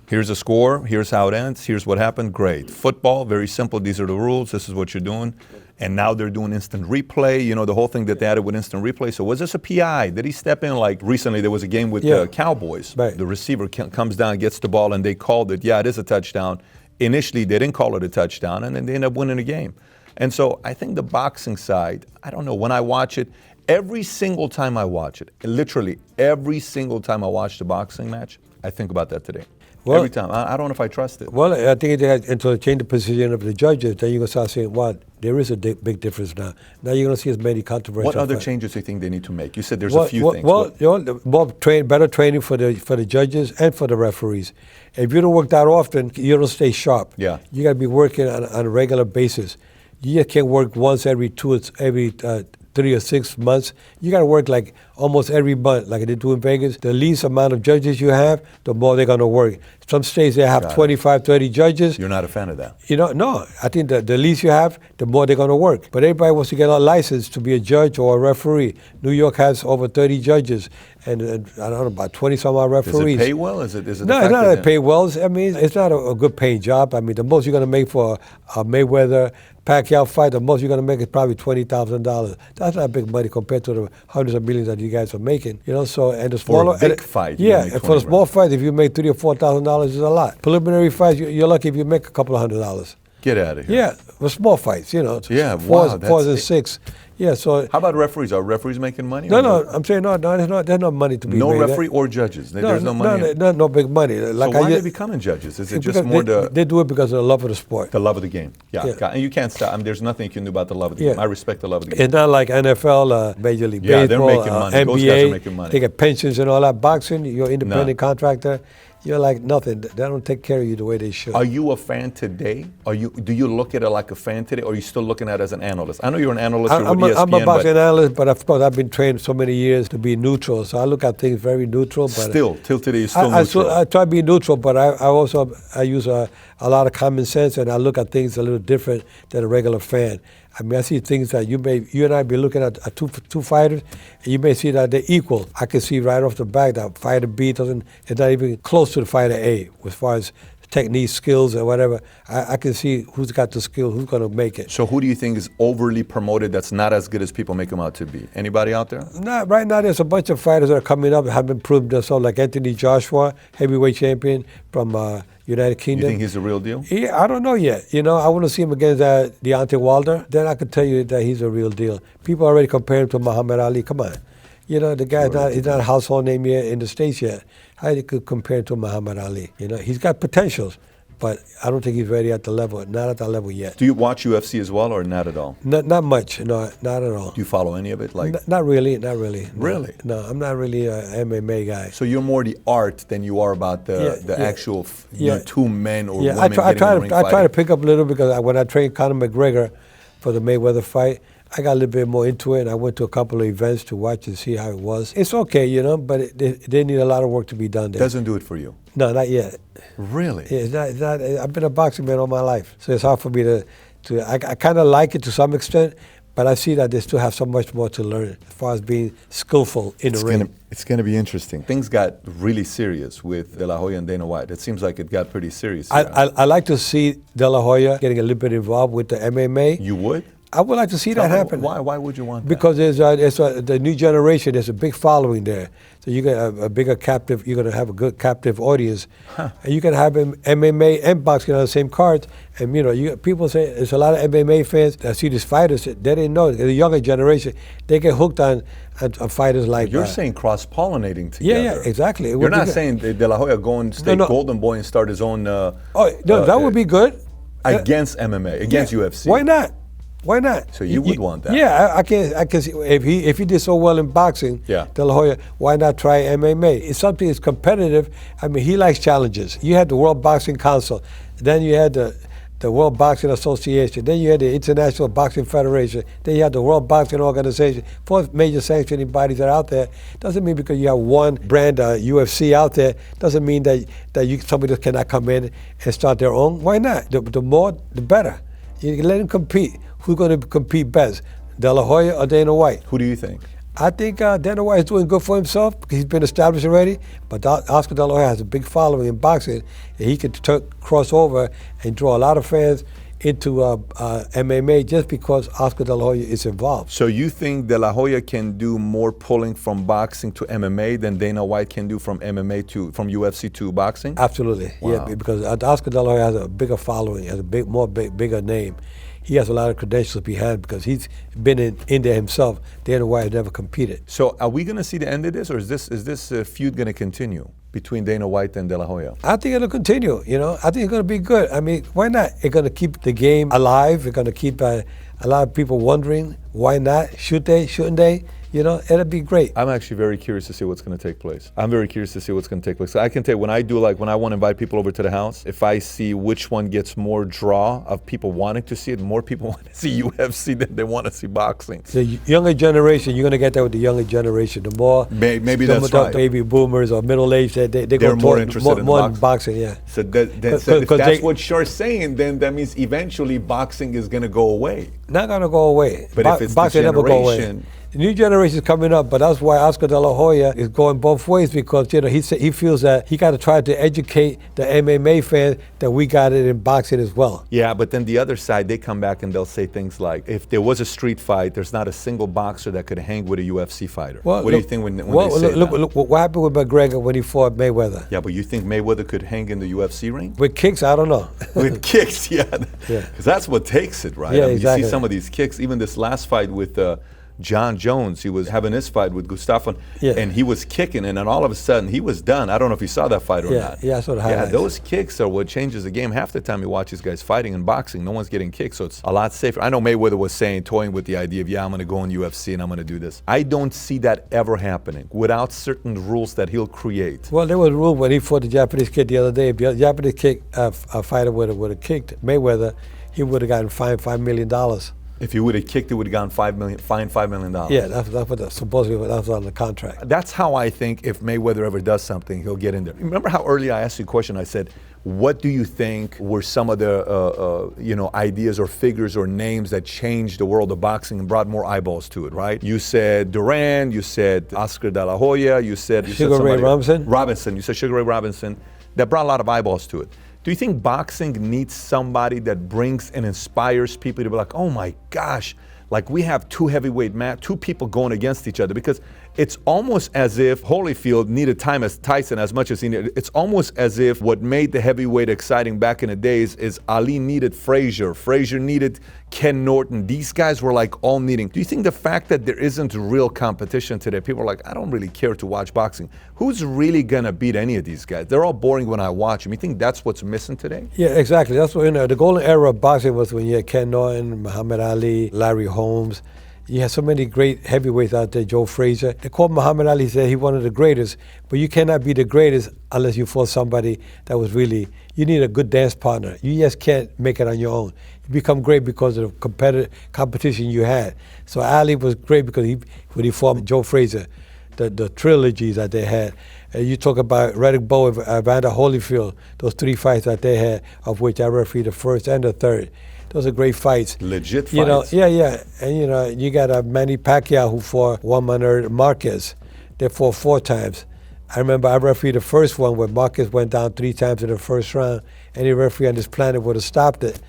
S1: here's a score, here's how it ends, here's what happened, great. Football, very simple, these are the rules, this is what you're doing. And now they're doing instant replay, the whole thing that they added with instant replay. So was this a PI? Did he step in? Like recently there was a game with the Cowboys.
S2: Right.
S1: The receiver comes down, gets the ball, and they called it. Yeah, it is a touchdown. Initially, they didn't call it a touchdown, and then they end up winning the game. And so I think the boxing side, I don't know, when I watch it, every single time I watch it, literally every single time I watch the boxing match, I think about that today. Well, every time. I don't know if I trust it.
S2: Well, I think until they change the position of the judges, then you're going to start saying, well, there is a big difference now. Now you're going to see as many controversial
S1: What other
S2: fights.
S1: changes do you think they need to make? You said there's a few things.
S2: Better training for the judges and for the referees. If you don't work that often, you don't stay sharp.
S1: Yeah.
S2: You got to be working on a regular basis. You just can't work once every 3 or 6 months. You got to work like almost every month, like they do in Vegas. The least amount of judges you have, the more they're going to work. Some states, they have 25, 30 judges.
S1: You're not a fan of that?
S2: No. I think that the least you have, the more they're going to work. But everybody wants to get a license to be a judge or a referee. New York has over 30 judges and I don't know, about 20-some-odd referees.
S1: Does it pay well? Is it
S2: no, it's not that it pay well. I mean, it's not a good paying job. I mean, the most you're going to make for a Mayweather Pacquiao fight, the most you're going to make is probably $20,000. That's not big money compared to the hundreds of millions that you guys are making. So and the smaller
S1: for a big fight,
S2: yeah, and for the small fight, if you make $3,000 or $4,000, is a lot. Preliminary fights, you're lucky if you make a couple of $100.
S1: Get out of here.
S2: Yeah, with small fights,
S1: Yeah,
S2: fours and 6. Yeah, so
S1: How about referees? Are referees making money?
S2: no,
S1: or
S2: no, I'm saying no, there's no money to be
S1: No
S2: made.
S1: referee or judges. There's no money.
S2: No big money.
S1: So
S2: Like
S1: why are
S2: I
S1: they
S2: just,
S1: becoming judges? Is it
S2: because
S1: just more
S2: they do it because of the love of the sport.
S1: the love of the game? Yeah.
S2: Yeah.
S1: And you can't stop. I mean, there's nothing you can do about the love of the
S2: Yeah.
S1: game. I respect the love of the game.
S2: It's not like NFL, Major League
S1: Yeah, they're
S2: Baseball,
S1: making money.
S2: NBA.
S1: Those guys are making money.
S2: They get pensions and all that. Boxing, you're an independent
S1: Nah.
S2: contractor. You're like nothing. They don't take care of you the way they should.
S1: Are you a fan today? Do you look at it like a fan today, or are you still looking at it as an analyst? I know you're an analyst. You're
S2: I'm
S1: with
S2: a
S1: ESPN,
S2: boxing
S1: but
S2: analyst, but of course I've been trained so many years to be neutral. So I look at things very neutral. But
S1: still, till today, you're still
S2: I
S1: neutral.
S2: I try to be neutral, but I use a lot of common sense, and I look at things a little different than a regular fan. I mean, I see things that you and I be looking at two fighters, and you may see that they're equal. I can see right off the bat that fighter B is not even close to the fighter A as far as technique, skills, or whatever. I can see who's got the skill, who's going to make it.
S1: So who do you think is overly promoted that's not as good as people make him out to be? Anybody out there?
S2: Right now, there's a bunch of fighters that are coming up that haven't proved themselves, like Anthony Joshua, heavyweight champion from United
S1: You
S2: Kingdom.
S1: think he's the real deal?
S2: Yeah, I don't know yet. I want to see him against Deontay Wilder. Then I could tell you that he's a real deal. People already compare him to Muhammad Ali. Come on. The guy's he's not a household name yet in the States yet. How you could compare him to Muhammad Ali? He's got potentials, but I don't think he's ready at the level, not at that level yet.
S1: Do you watch UFC as well, or not at all?
S2: Not much, no, not at all.
S1: Do you follow any of it?
S2: Not really. No.
S1: Really?
S2: No, I'm not really an MMA guy.
S1: So you're more the art than you are about the actual two men or women
S2: I
S1: getting in the ring
S2: try to
S1: fighting.
S2: pick up a little because when I trained Conor McGregor for the Mayweather fight, I got a little bit more into it, and I went to a couple of events to watch and see how it was. It's okay, but they need a lot of work to be done there.
S1: Doesn't do it for you.
S2: No, not yet.
S1: Really?
S2: Yeah, it's not. I've been a boxing man all my life, so it's hard for me to. I kind of like it to some extent, but I see that they still have so much more to learn as far as being skillful in the ring.
S1: It's going to be interesting. Things got really serious with De La Hoya and Dana White. It seems like it got pretty serious.
S2: I like to see De La Hoya getting a little bit involved with the MMA.
S1: You would?
S2: I would like to see that happen.
S1: Why? Why would you want that?
S2: Because there's the new generation. There's a big following there, so you get a bigger captive. You're going to have a good captive audience, and you can have MMA and boxing on the same cards. And people say there's a lot of MMA fans that see these fighters. They didn't know. The younger generation, they get hooked on fighters like.
S1: You're saying cross-pollinating together.
S2: Yeah, exactly.
S1: You're not saying De La Hoya go and stay Golden Boy and start his own.
S2: That would be good.
S1: Against MMA, against UFC.
S2: Why not? Why not?
S1: So you would want that?
S2: Yeah, I can see if he did so well in boxing,
S1: yeah.
S2: De La Hoya, why not try MMA? It's something that's competitive. I mean, he likes challenges. You had the World Boxing Council, then you had the World Boxing Association, then you had the International Boxing Federation, then you had the World Boxing Organization. 4 major sanctioning bodies that are out there. Doesn't mean because you have one brand, UFC out there, doesn't mean that somebody just cannot come in and start their own. Why not? The more, the better. You let them compete. Who's going to compete best, De La Hoya or Dana White?
S1: Who do you think?
S2: I think Dana White is doing good for himself because he's been established already. But Oscar De La Hoya has a big following in boxing, and he could cross over and draw a lot of fans into MMA just because Oscar De La Hoya is involved.
S1: So you think De La Hoya can do more pulling from boxing to MMA than Dana White can do from UFC to boxing?
S2: Absolutely,
S1: wow.
S2: Yeah, because Oscar De La Hoya has a bigger following, has a bigger name. He has a lot of credentials behind because he's been in there himself. Dana White has never competed.
S1: So are we going to see the end of this, or is this feud going to continue between Dana White and De La Hoya?
S2: I think it'll continue. I think it's going to be good. I mean, why not? It's going to keep the game alive. It's going to keep a lot of people wondering why not? Should they? Shouldn't they? It'll be great.
S1: I'm actually very curious to see what's going to take place. I'm very curious to see what's going to take place. So I can tell you, when I want to invite people over to the house, if I see which one gets more draw of people wanting to see it, more people want to see UFC than they want to see boxing.
S2: The younger generation, you're going to get that with the younger generation. The more
S1: maybe that's right.
S2: Baby boomers or middle aged,
S1: they're more interested in
S2: boxing. Yeah.
S1: So if that's what you're saying, then that means eventually boxing is going to go away.
S2: Not going to go away.
S1: But if it's
S2: boxing
S1: the
S2: never go away.
S1: generation.
S2: The new generation is coming up, but that's why Oscar De La Hoya is going both ways because he feels that he got to try to educate the MMA fans that we got it in boxing as well.
S1: Yeah, but then the other side, they come back and they'll say things like, if there was a street fight, there's not a single boxer that could hang with a UFC fighter. What do you think when they say that?
S2: Look, what happened with McGregor when he fought Mayweather?
S1: Yeah, but you think Mayweather could hang in the UFC ring?
S2: With kicks, I don't know.
S1: With kicks, yeah. Because that's what takes it, right?
S2: Yeah,
S1: I mean,
S2: exactly.
S1: You see some of these kicks. Even this last fight with John Jones, he was having his fight with Gustafsson,
S2: Yeah.
S1: and he was kicking, and then all of a sudden he was done. I don't know if you saw that fight or not.
S2: Yeah, I saw the
S1: Yeah,
S2: highlights.
S1: those kicks are what changes the game. Half the time you watch these guys fighting in boxing, no one's getting kicked, so it's a lot safer. I know Mayweather was toying with the idea of, I'm going to go in UFC and I'm going to do this. I don't see that ever happening without certain rules that he'll create.
S2: Well, there was a rule when he fought the Japanese kid the other day. If the Japanese kid, a fighter would have kicked Mayweather, he would have gotten fined $5 million.
S1: If he would have kicked it, would have gotten $5 million.
S2: Yeah, that's what supposedly that was on the contract.
S1: That's how I think if Mayweather ever does something, he'll get in there. Remember how early I asked you a question? I said, what do you think were some of the ideas or figures or names that changed the world of boxing and brought more eyeballs to it, right? You said Duran, you said Oscar De La Hoya, you said
S2: Sugar Ray Robinson?
S1: Robinson, you said Sugar Ray Robinson. That brought a lot of eyeballs to it. Do you think boxing needs somebody that brings and inspires people to be like, oh my gosh, like we have two people going against each other? Because it's almost as if Holyfield needed Tyson as much as he needed. It's almost as if what made the heavyweight exciting back in the days is Ali needed Frazier. Frazier needed Ken Norton. These guys were like all needing. Do you think the fact that there isn't real competition today, people are like, I don't really care to watch boxing. Who's really going to beat any of these guys? They're all boring when I watch them. You think that's what's missing today?
S2: Yeah, exactly. That's what, the golden era of boxing was when you had Ken Norton, Muhammad Ali, Larry Holmes. You had so many great heavyweights out there, Joe Frazier. They called Muhammad Ali, said he one of the greatest, but you cannot be the greatest unless you fought somebody that was really, you need a good dance partner. You just can't make it on your own. You become great because of the competition you had. So Ali was great because when he fought Joe Frazier, the trilogies that they had. You talk about Riddick Bowe, Evander Holyfield, those 3 fights that they had, of which I refereed the first and the third. Those are great fights.
S1: Legit fights.
S2: Yeah. And, you got Manny Pacquiao who fought Juan Manuel Marquez. They fought 4 times. I remember I refereed the first one where Marquez went down 3 times in the first round. Any referee on this planet would have stopped it.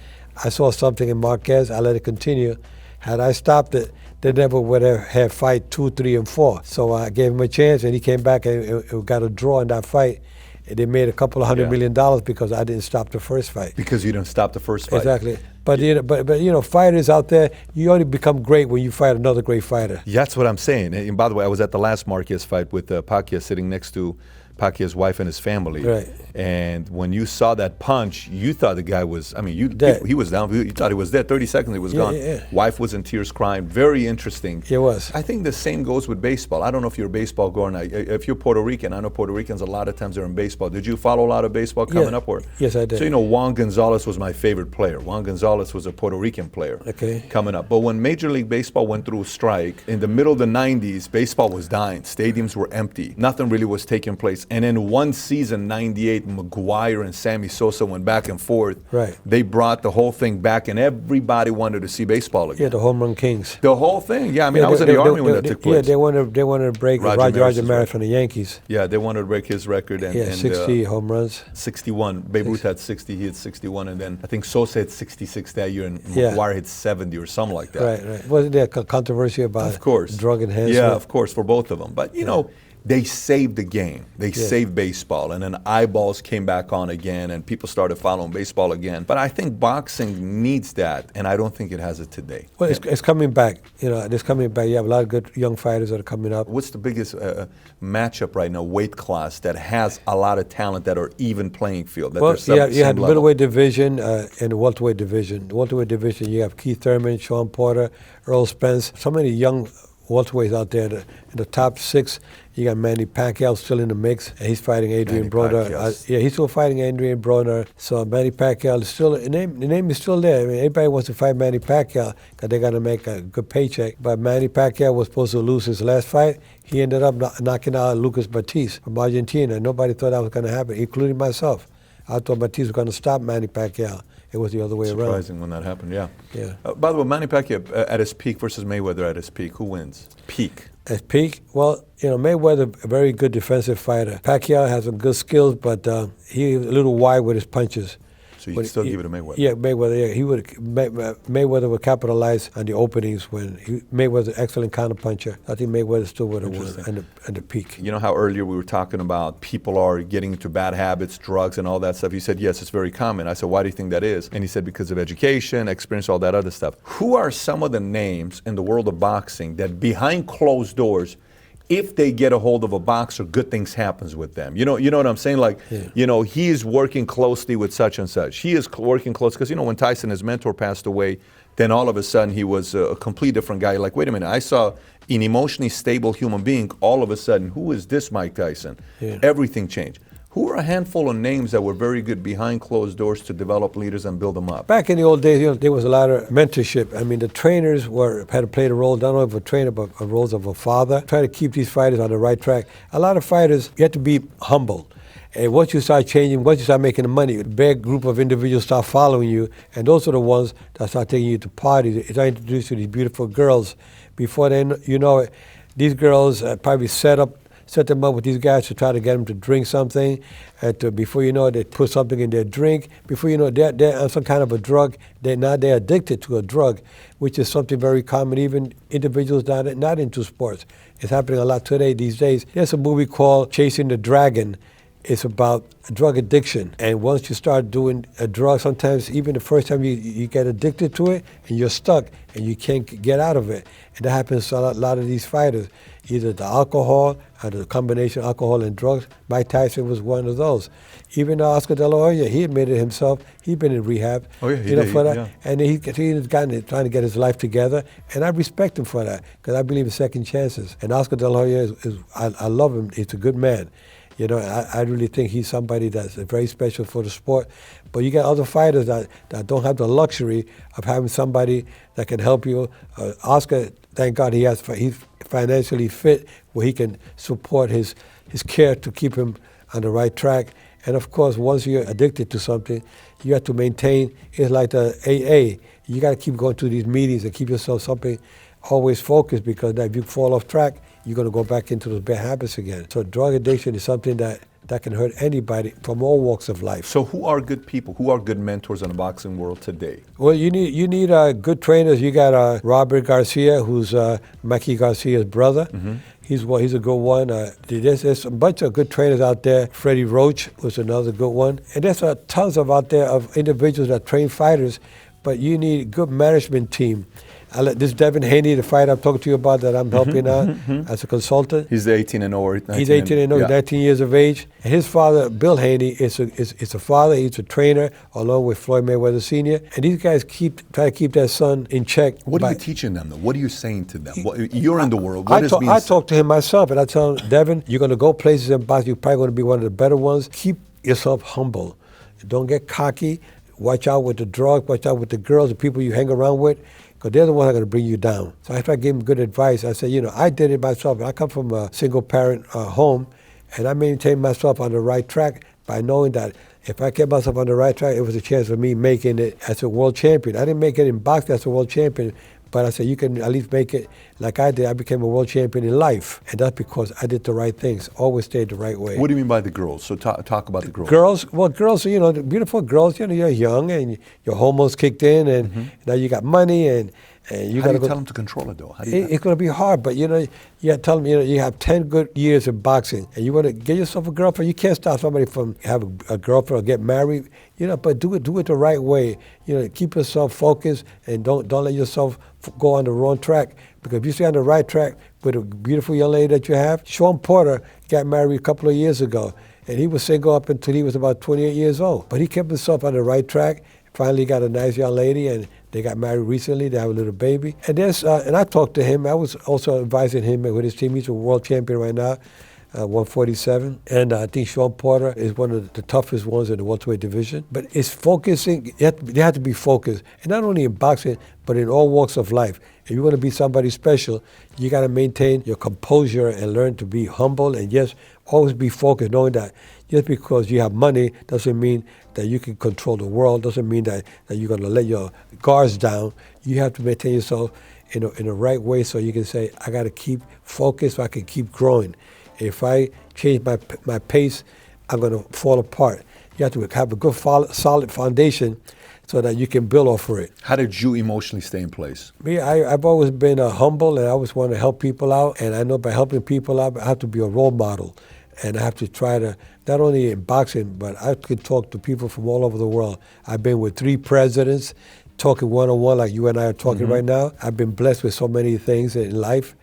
S2: I saw something in Marquez. I let it continue. Had I stopped it, they never would have had fight 2, 3, and 4. So I gave him a chance, and he came back and got a draw in that fight. And they made a couple of $100 million because I didn't stop the first fight.
S1: Because you didn't stop the first fight.
S2: Exactly. But fighters out there, you only become great when you fight another great fighter.
S1: That's what I'm saying. And by the way, I was at the last Marquez fight with Pacquiao sitting next to Pacquiao's wife and his family.
S2: Right.
S1: And when you saw that punch, you thought the guy was,
S2: Dead.
S1: he was down. You thought he was dead. 30 seconds, he was gone.
S2: Yeah.
S1: Wife was in tears crying. Very interesting.
S2: It was.
S1: I think the same goes with baseball. I don't know if you're a baseball goer or not. If you're Puerto Rican, I know Puerto Ricans a lot of times are in baseball. Did you follow a lot of baseball coming up?
S2: Yes, I did.
S1: So Juan Gonzalez was my favorite player. Juan Gonzalez was a Puerto Rican player coming up. But when Major League Baseball went through a strike, in the middle of the 90s, baseball was dying. Stadiums were empty. Nothing really was taking place. And in one season, 98, McGuire and Sammy Sosa went back and forth.
S2: Right.
S1: They brought the whole thing back, and everybody wanted to see baseball again.
S2: Yeah, the home run kings.
S1: The whole thing. Yeah, I was in the Army when that took place.
S2: Yeah, they wanted to break Roger Maris from the Yankees.
S1: Yeah, they wanted to break his record. And
S2: 60 home runs.
S1: 61. Babe Ruth had 60, he had 61, and then I think Sosa had 66 that year, and McGuire had 70 or something like that.
S2: Right. Wasn't there a controversy about drug enhancement?
S1: Yeah, of course, for both of them. But, they saved the game. They saved baseball, and then eyeballs came back on again, and people started following baseball again. But I think boxing needs that, and I don't think it has it today.
S2: Well, it's coming back. It's coming back. You have a lot of good young fighters that are coming up.
S1: What's the biggest matchup right now, weight class, that has a lot of talent that are even playing field?
S2: You have the middleweight division and the welterweight division. The welterweight division, you have Keith Thurman, Sean Porter, Earl Spence. So many young welterweights out there. In the top 6, you got Manny Pacquiao still in the mix. And he's fighting Adrian Broner. He's still fighting Adrian Broner. So Manny Pacquiao is still, the name is still there. Everybody wants to fight Manny Pacquiao because they got to make a good paycheck. But Manny Pacquiao was supposed to lose his last fight. He ended up knocking out Lucas Batiste from Argentina. Nobody thought that was going to happen, including myself. I thought Batiste was going to stop Manny Pacquiao. It was the other way around.
S1: Surprising when that happened, yeah. By the way, Manny Pacquiao at his peak versus Mayweather at his peak, who wins? Peak.
S2: At peak? Well, Mayweather, a very good defensive fighter. Pacquiao has some good skills, but he's a little wide with his punches.
S1: So you still give it to Mayweather.
S2: Yeah, Mayweather. Yeah, he would. Mayweather would capitalize on the openings when Mayweather's an excellent counterpuncher. I think Mayweather still would have won at the peak.
S1: You know how earlier we were talking about people are getting into bad habits, drugs, and all that stuff. You said yes, it's very common. I said, why do you think that is? And he said because of education, experience, all that other stuff. Who are some of the names in the world of boxing that behind closed doors, if they get a hold of a boxer, good things happens with them? You know what I'm saying? Like, he is working closely with such and such. He is working close because, when Tyson, his mentor, passed away, then all of a sudden he was a complete different guy. Like, wait a minute, I saw an emotionally stable human being. All of a sudden, who is this Mike Tyson? Yeah. Everything changed. Who are a handful of names that were very good behind closed doors to develop leaders and build them up?
S2: Back in the old days, there was a lot of mentorship. I mean, the trainers had to play the role, not only of a trainer, but a roles of a father. Try to keep these fighters on the right track. A lot of fighters, you have to be humble. And once you start changing, once you start making the money, a big group of individuals start following you, and those are the ones that start taking you to parties. They start introducing you to these beautiful girls. Before then, these girls probably set them up with these guys to try to get them to drink something, and before you know it, they put something in their drink. Before you know it, they're on some kind of a drug. They're addicted to a drug, which is something very common, even individuals not into sports. It's happening a lot these days. There's a movie called Chasing the Dragon. It's about drug addiction. And once you start doing a drug, sometimes even the first time you get addicted to it and you're stuck and you can't get out of it. And that happens to a lot of these fighters, either the alcohol or the combination of alcohol and drugs. Mike Tyson was one of those. Even Oscar De La Hoya, he admitted himself, he'd been in rehab.
S1: Oh yeah, he did,
S2: for that.
S1: Yeah.
S2: And he's trying to get his life together. And I respect him for that because I believe in second chances. And Oscar De La Hoya, I love him. He's a good man. I really think he's somebody that's very special for the sport. But you got other fighters that don't have the luxury of having somebody that can help you. Oscar, thank God, he's financially fit where he can support his care to keep him on the right track. And of course, once you're addicted to something, you have to maintain. It's like the AA. You got to keep going to these meetings and keep yourself always focused, because if you fall off track, you're going to go back into those bad habits again. So drug addiction is something that can hurt anybody from all walks of life.
S1: So who are good people? Who are good mentors in the boxing world today?
S2: Well, you need good trainers. You got Robert Garcia, who's Mikey Garcia's brother. Mm-hmm. He's a good one. There's a bunch of good trainers out there. Freddie Roach was another good one. And there's tons out there of individuals that train fighters, but you need a good management team. This Devin Haney, the fighter I'm talking to you about that I'm helping out as a consultant.
S1: He's 18-0.
S2: He's 18-0. He's 19 years of age. And his father, Bill Haney, is a father. He's a trainer, along with Floyd Mayweather Sr. And these guys try to keep their son in check.
S1: What are you teaching them, though? What are you saying to them? You're in the world.
S2: I talk to him myself, and I tell him, Devin, you're going to go places in boxing. You're probably going to be one of the better ones. Keep yourself humble. Don't get cocky. Watch out with the drugs. Watch out with the girls, the people you hang around with, because they're the ones that are going to bring you down. So after I gave him good advice, I said, I did it myself. I come from a single-parent home, and I maintained myself on the right track by knowing that if I kept myself on the right track, it was a chance of me making it as a world champion. I didn't make it in boxing as a world champion, but I said, you can at least make it like I did. I became a world champion in life, and that's because I did the right things, always stayed the right way.
S1: What do you mean by the girls? So talk about the girls.
S2: Girls, the beautiful girls, you're young and your hormones kicked in, and now you got money, and you got to
S1: tell them to control it, though?
S2: It's going to be hard, but you tell them, you have 10 good years of boxing, and you want to get yourself a girlfriend. You can't stop somebody from having a girlfriend or get married, but do it the right way. Keep yourself focused, and don't let yourself go on the wrong track, because if you stay on the right track with a beautiful young lady that you have. Sean Porter got married a couple of years ago, and he was single up until he was about 28 years old, but he kept himself on the right track. Finally got a nice young lady, and they got married recently. They have a little baby. And and I talked to him. I was also advising him with his team. He's a world champion right now, 147. And I think Sean Porter is one of the toughest ones in the welterweight division. But it's focusing. They have to be focused. And not only in boxing, but in all walks of life. If you want to be somebody special, you got to maintain your composure and learn to be humble, and yes, always be focused, knowing that just because you have money doesn't mean that you can control the world, doesn't mean that you're going to let your guards down. You have to maintain yourself in the right way, so you can say, I got to keep focused so I can keep growing. If I change my pace, I'm going to fall apart. You have to have a good, solid foundation so that you can build off of it.
S1: How did you emotionally stay in place?
S2: Me, I've always been humble, and I always want to help people out. And I know by helping people out, I have to be a role model. And I have to try to, not only in boxing, but I could talk to people from all over the world. I've been with 3 presidents, talking one-on-one like you and I are talking right now. I've been blessed with so many things in life.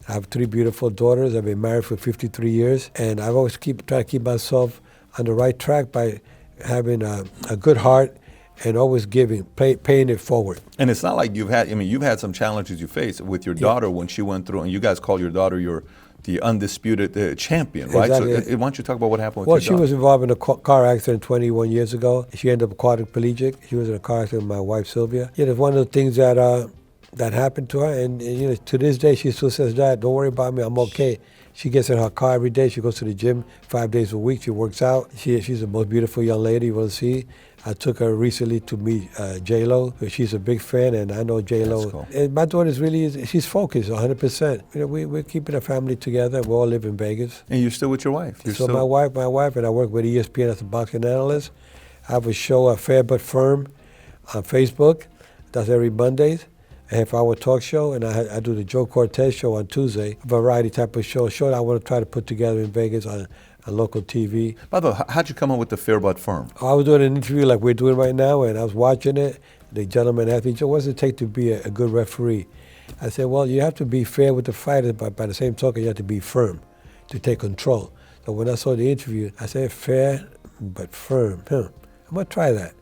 S2: I have 3 beautiful daughters. I've been married for 53 years. And I've always try to keep myself on the right track by having a good heart and always giving, paying it forward.
S1: And it's not like you've had some challenges you faced with your daughter when she went through, and you guys call your daughter the undisputed champion, right?
S2: Exactly.
S1: So why don't you talk about what happened with
S2: Well,
S1: your daughter?
S2: she was involved in a car accident 21 years ago. She ended up quadriplegic. She was in a car accident with my wife, Sylvia. You know, it's one of the things that happened to her, and you know, to this day, she still says, "Dad, don't worry about me. I'm okay." She gets in her car every day. She goes to the gym 5 days a week. She works out. She's the most beautiful young lady you will see. I took her recently to meet J-Lo. She's a big fan, and I know J-Lo.
S1: That's cool.
S2: And my daughter's she's focused 100%. You know, we're keeping a family together. We all live in Vegas.
S1: And you're still with your wife.
S2: So my wife, and I work with ESPN as a boxing analyst. I have a show, Fair But Firm, on Facebook. That's every Mondays. A half-hour talk show, and I do the Joe Cortez show on Tuesday, a variety type of show that I want to try to put together in Vegas on local TV.
S1: By the way, how'd you come up with the Fair But Firm?
S2: I was doing an interview like we're doing right now, and I was watching it. The gentleman asked me, "Joe, what does it take to be a good referee?" I said, "Well, you have to be fair with the fighters, but by the same token, you have to be firm to take control." So when I saw the interview, I said, "Fair but firm." I'm going to try that.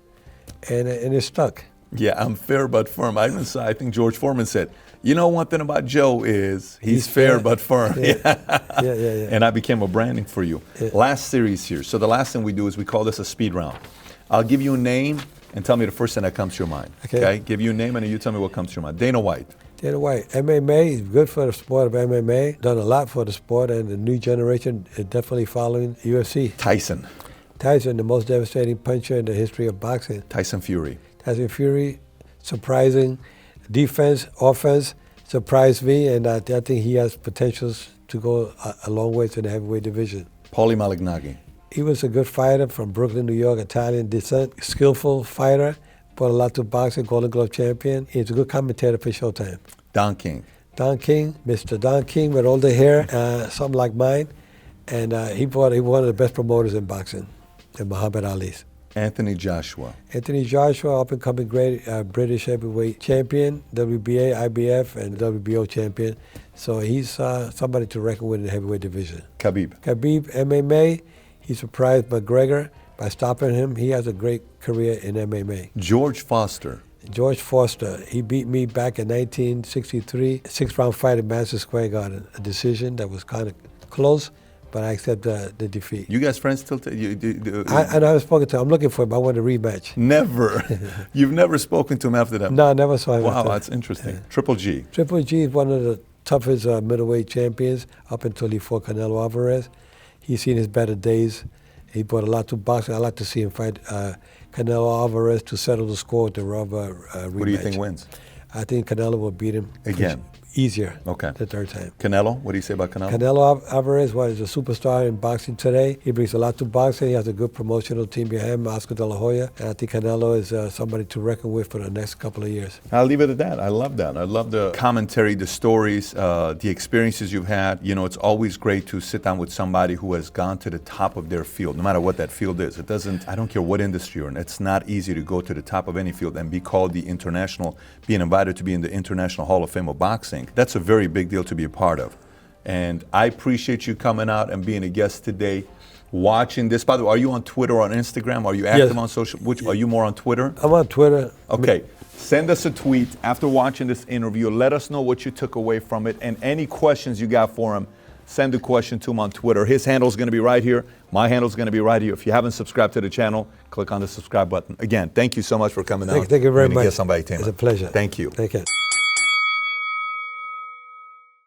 S2: And it stuck.
S1: Yeah, I'm fair but firm. I think George Foreman said, you know, one thing about Joe is he's fair but firm.
S2: Yeah.
S1: And I became a branding for you.
S2: Yeah.
S1: Last series here. So the last thing we do is we call this a speed round. I'll give you a name and tell me the first thing that comes to your mind. Okay? Give you a name and then you tell me what comes to your mind. Dana White.
S2: Dana White. MMA is good for the sport of MMA. Done a lot for the sport, and the new generation is definitely following UFC.
S1: Tyson.
S2: Tyson, the most devastating puncher in the history of boxing.
S1: Tyson Fury.
S2: Tyson Fury, surprising defense, offense, surprised me, and I think he has potentials to go a long way to the heavyweight division.
S1: Paulie Malignaggi.
S2: He was a good fighter from Brooklyn, New York, Italian descent, skillful fighter, brought a lot to boxing, Golden Glove champion. He's a good commentator for Showtime.
S1: Don King.
S2: Don King, Mr. Don King with older hair, something like mine, and he one of the best promoters in boxing, and Muhammad Ali's.
S1: Anthony Joshua.
S2: Anthony Joshua, up-and-coming great British heavyweight champion, WBA, IBF, and WBO champion. So he's somebody to reckon with in the heavyweight division.
S1: Khabib.
S2: Khabib, MMA, he surprised McGregor by stopping him. He has a great career in MMA.
S1: George Foster.
S2: George Foster, he beat me back in 1963. 6-round fight at Madison Square Garden, a decision that was kind of close, but I accept the defeat.
S1: You guys friends still?
S2: I haven't spoken to him. I'm looking for him. I want a rematch.
S1: Never. You've never spoken to him after that?
S2: No, I never saw him.
S1: Wow,
S2: after.
S1: that's interesting. Triple G.
S2: Triple G is one of the toughest middleweight champions up until he fought Canelo Alvarez. He's seen his better days. He brought a lot to boxing. I'd like to see him fight Canelo Alvarez to settle the score with the rubber rematch.
S1: What do you think wins?
S2: I think Canelo will beat him.
S1: Again?
S2: Easier.
S1: Okay.
S2: The third time.
S1: Canelo? What do you say about Canelo?
S2: Canelo Alvarez is a superstar in boxing today. He brings a lot to boxing. He has a good promotional team behind him, Oscar De La Hoya. And I think Canelo is somebody to reckon with for the next couple of years.
S1: I'll leave it at that. I love that. I love the commentary, the stories, the experiences you've had. You know, it's always great to sit down with somebody who has gone to the top of their field, no matter what that field is. It doesn't, I don't care what industry you're in. It's not easy to go to the top of any field and be called being invited to be in the International Hall of Fame of Boxing. That's a very big deal to be a part of. And I appreciate you coming out and being a guest today, watching this. By the way, are you on Twitter or on Instagram? Are you active on social? Are you more on Twitter?
S2: I'm on Twitter.
S1: Okay. Send us a tweet after watching this interview. Let us know what you took away from it and any questions you got for him. Send a question to him on Twitter. His handle is going to be right here. My handle is going to be right here. If you haven't subscribed to the channel, click on the subscribe button. Again, thank you so much for coming out.
S2: Thank you very much.
S1: It's
S2: a pleasure.
S1: Thank you.
S2: Thank you.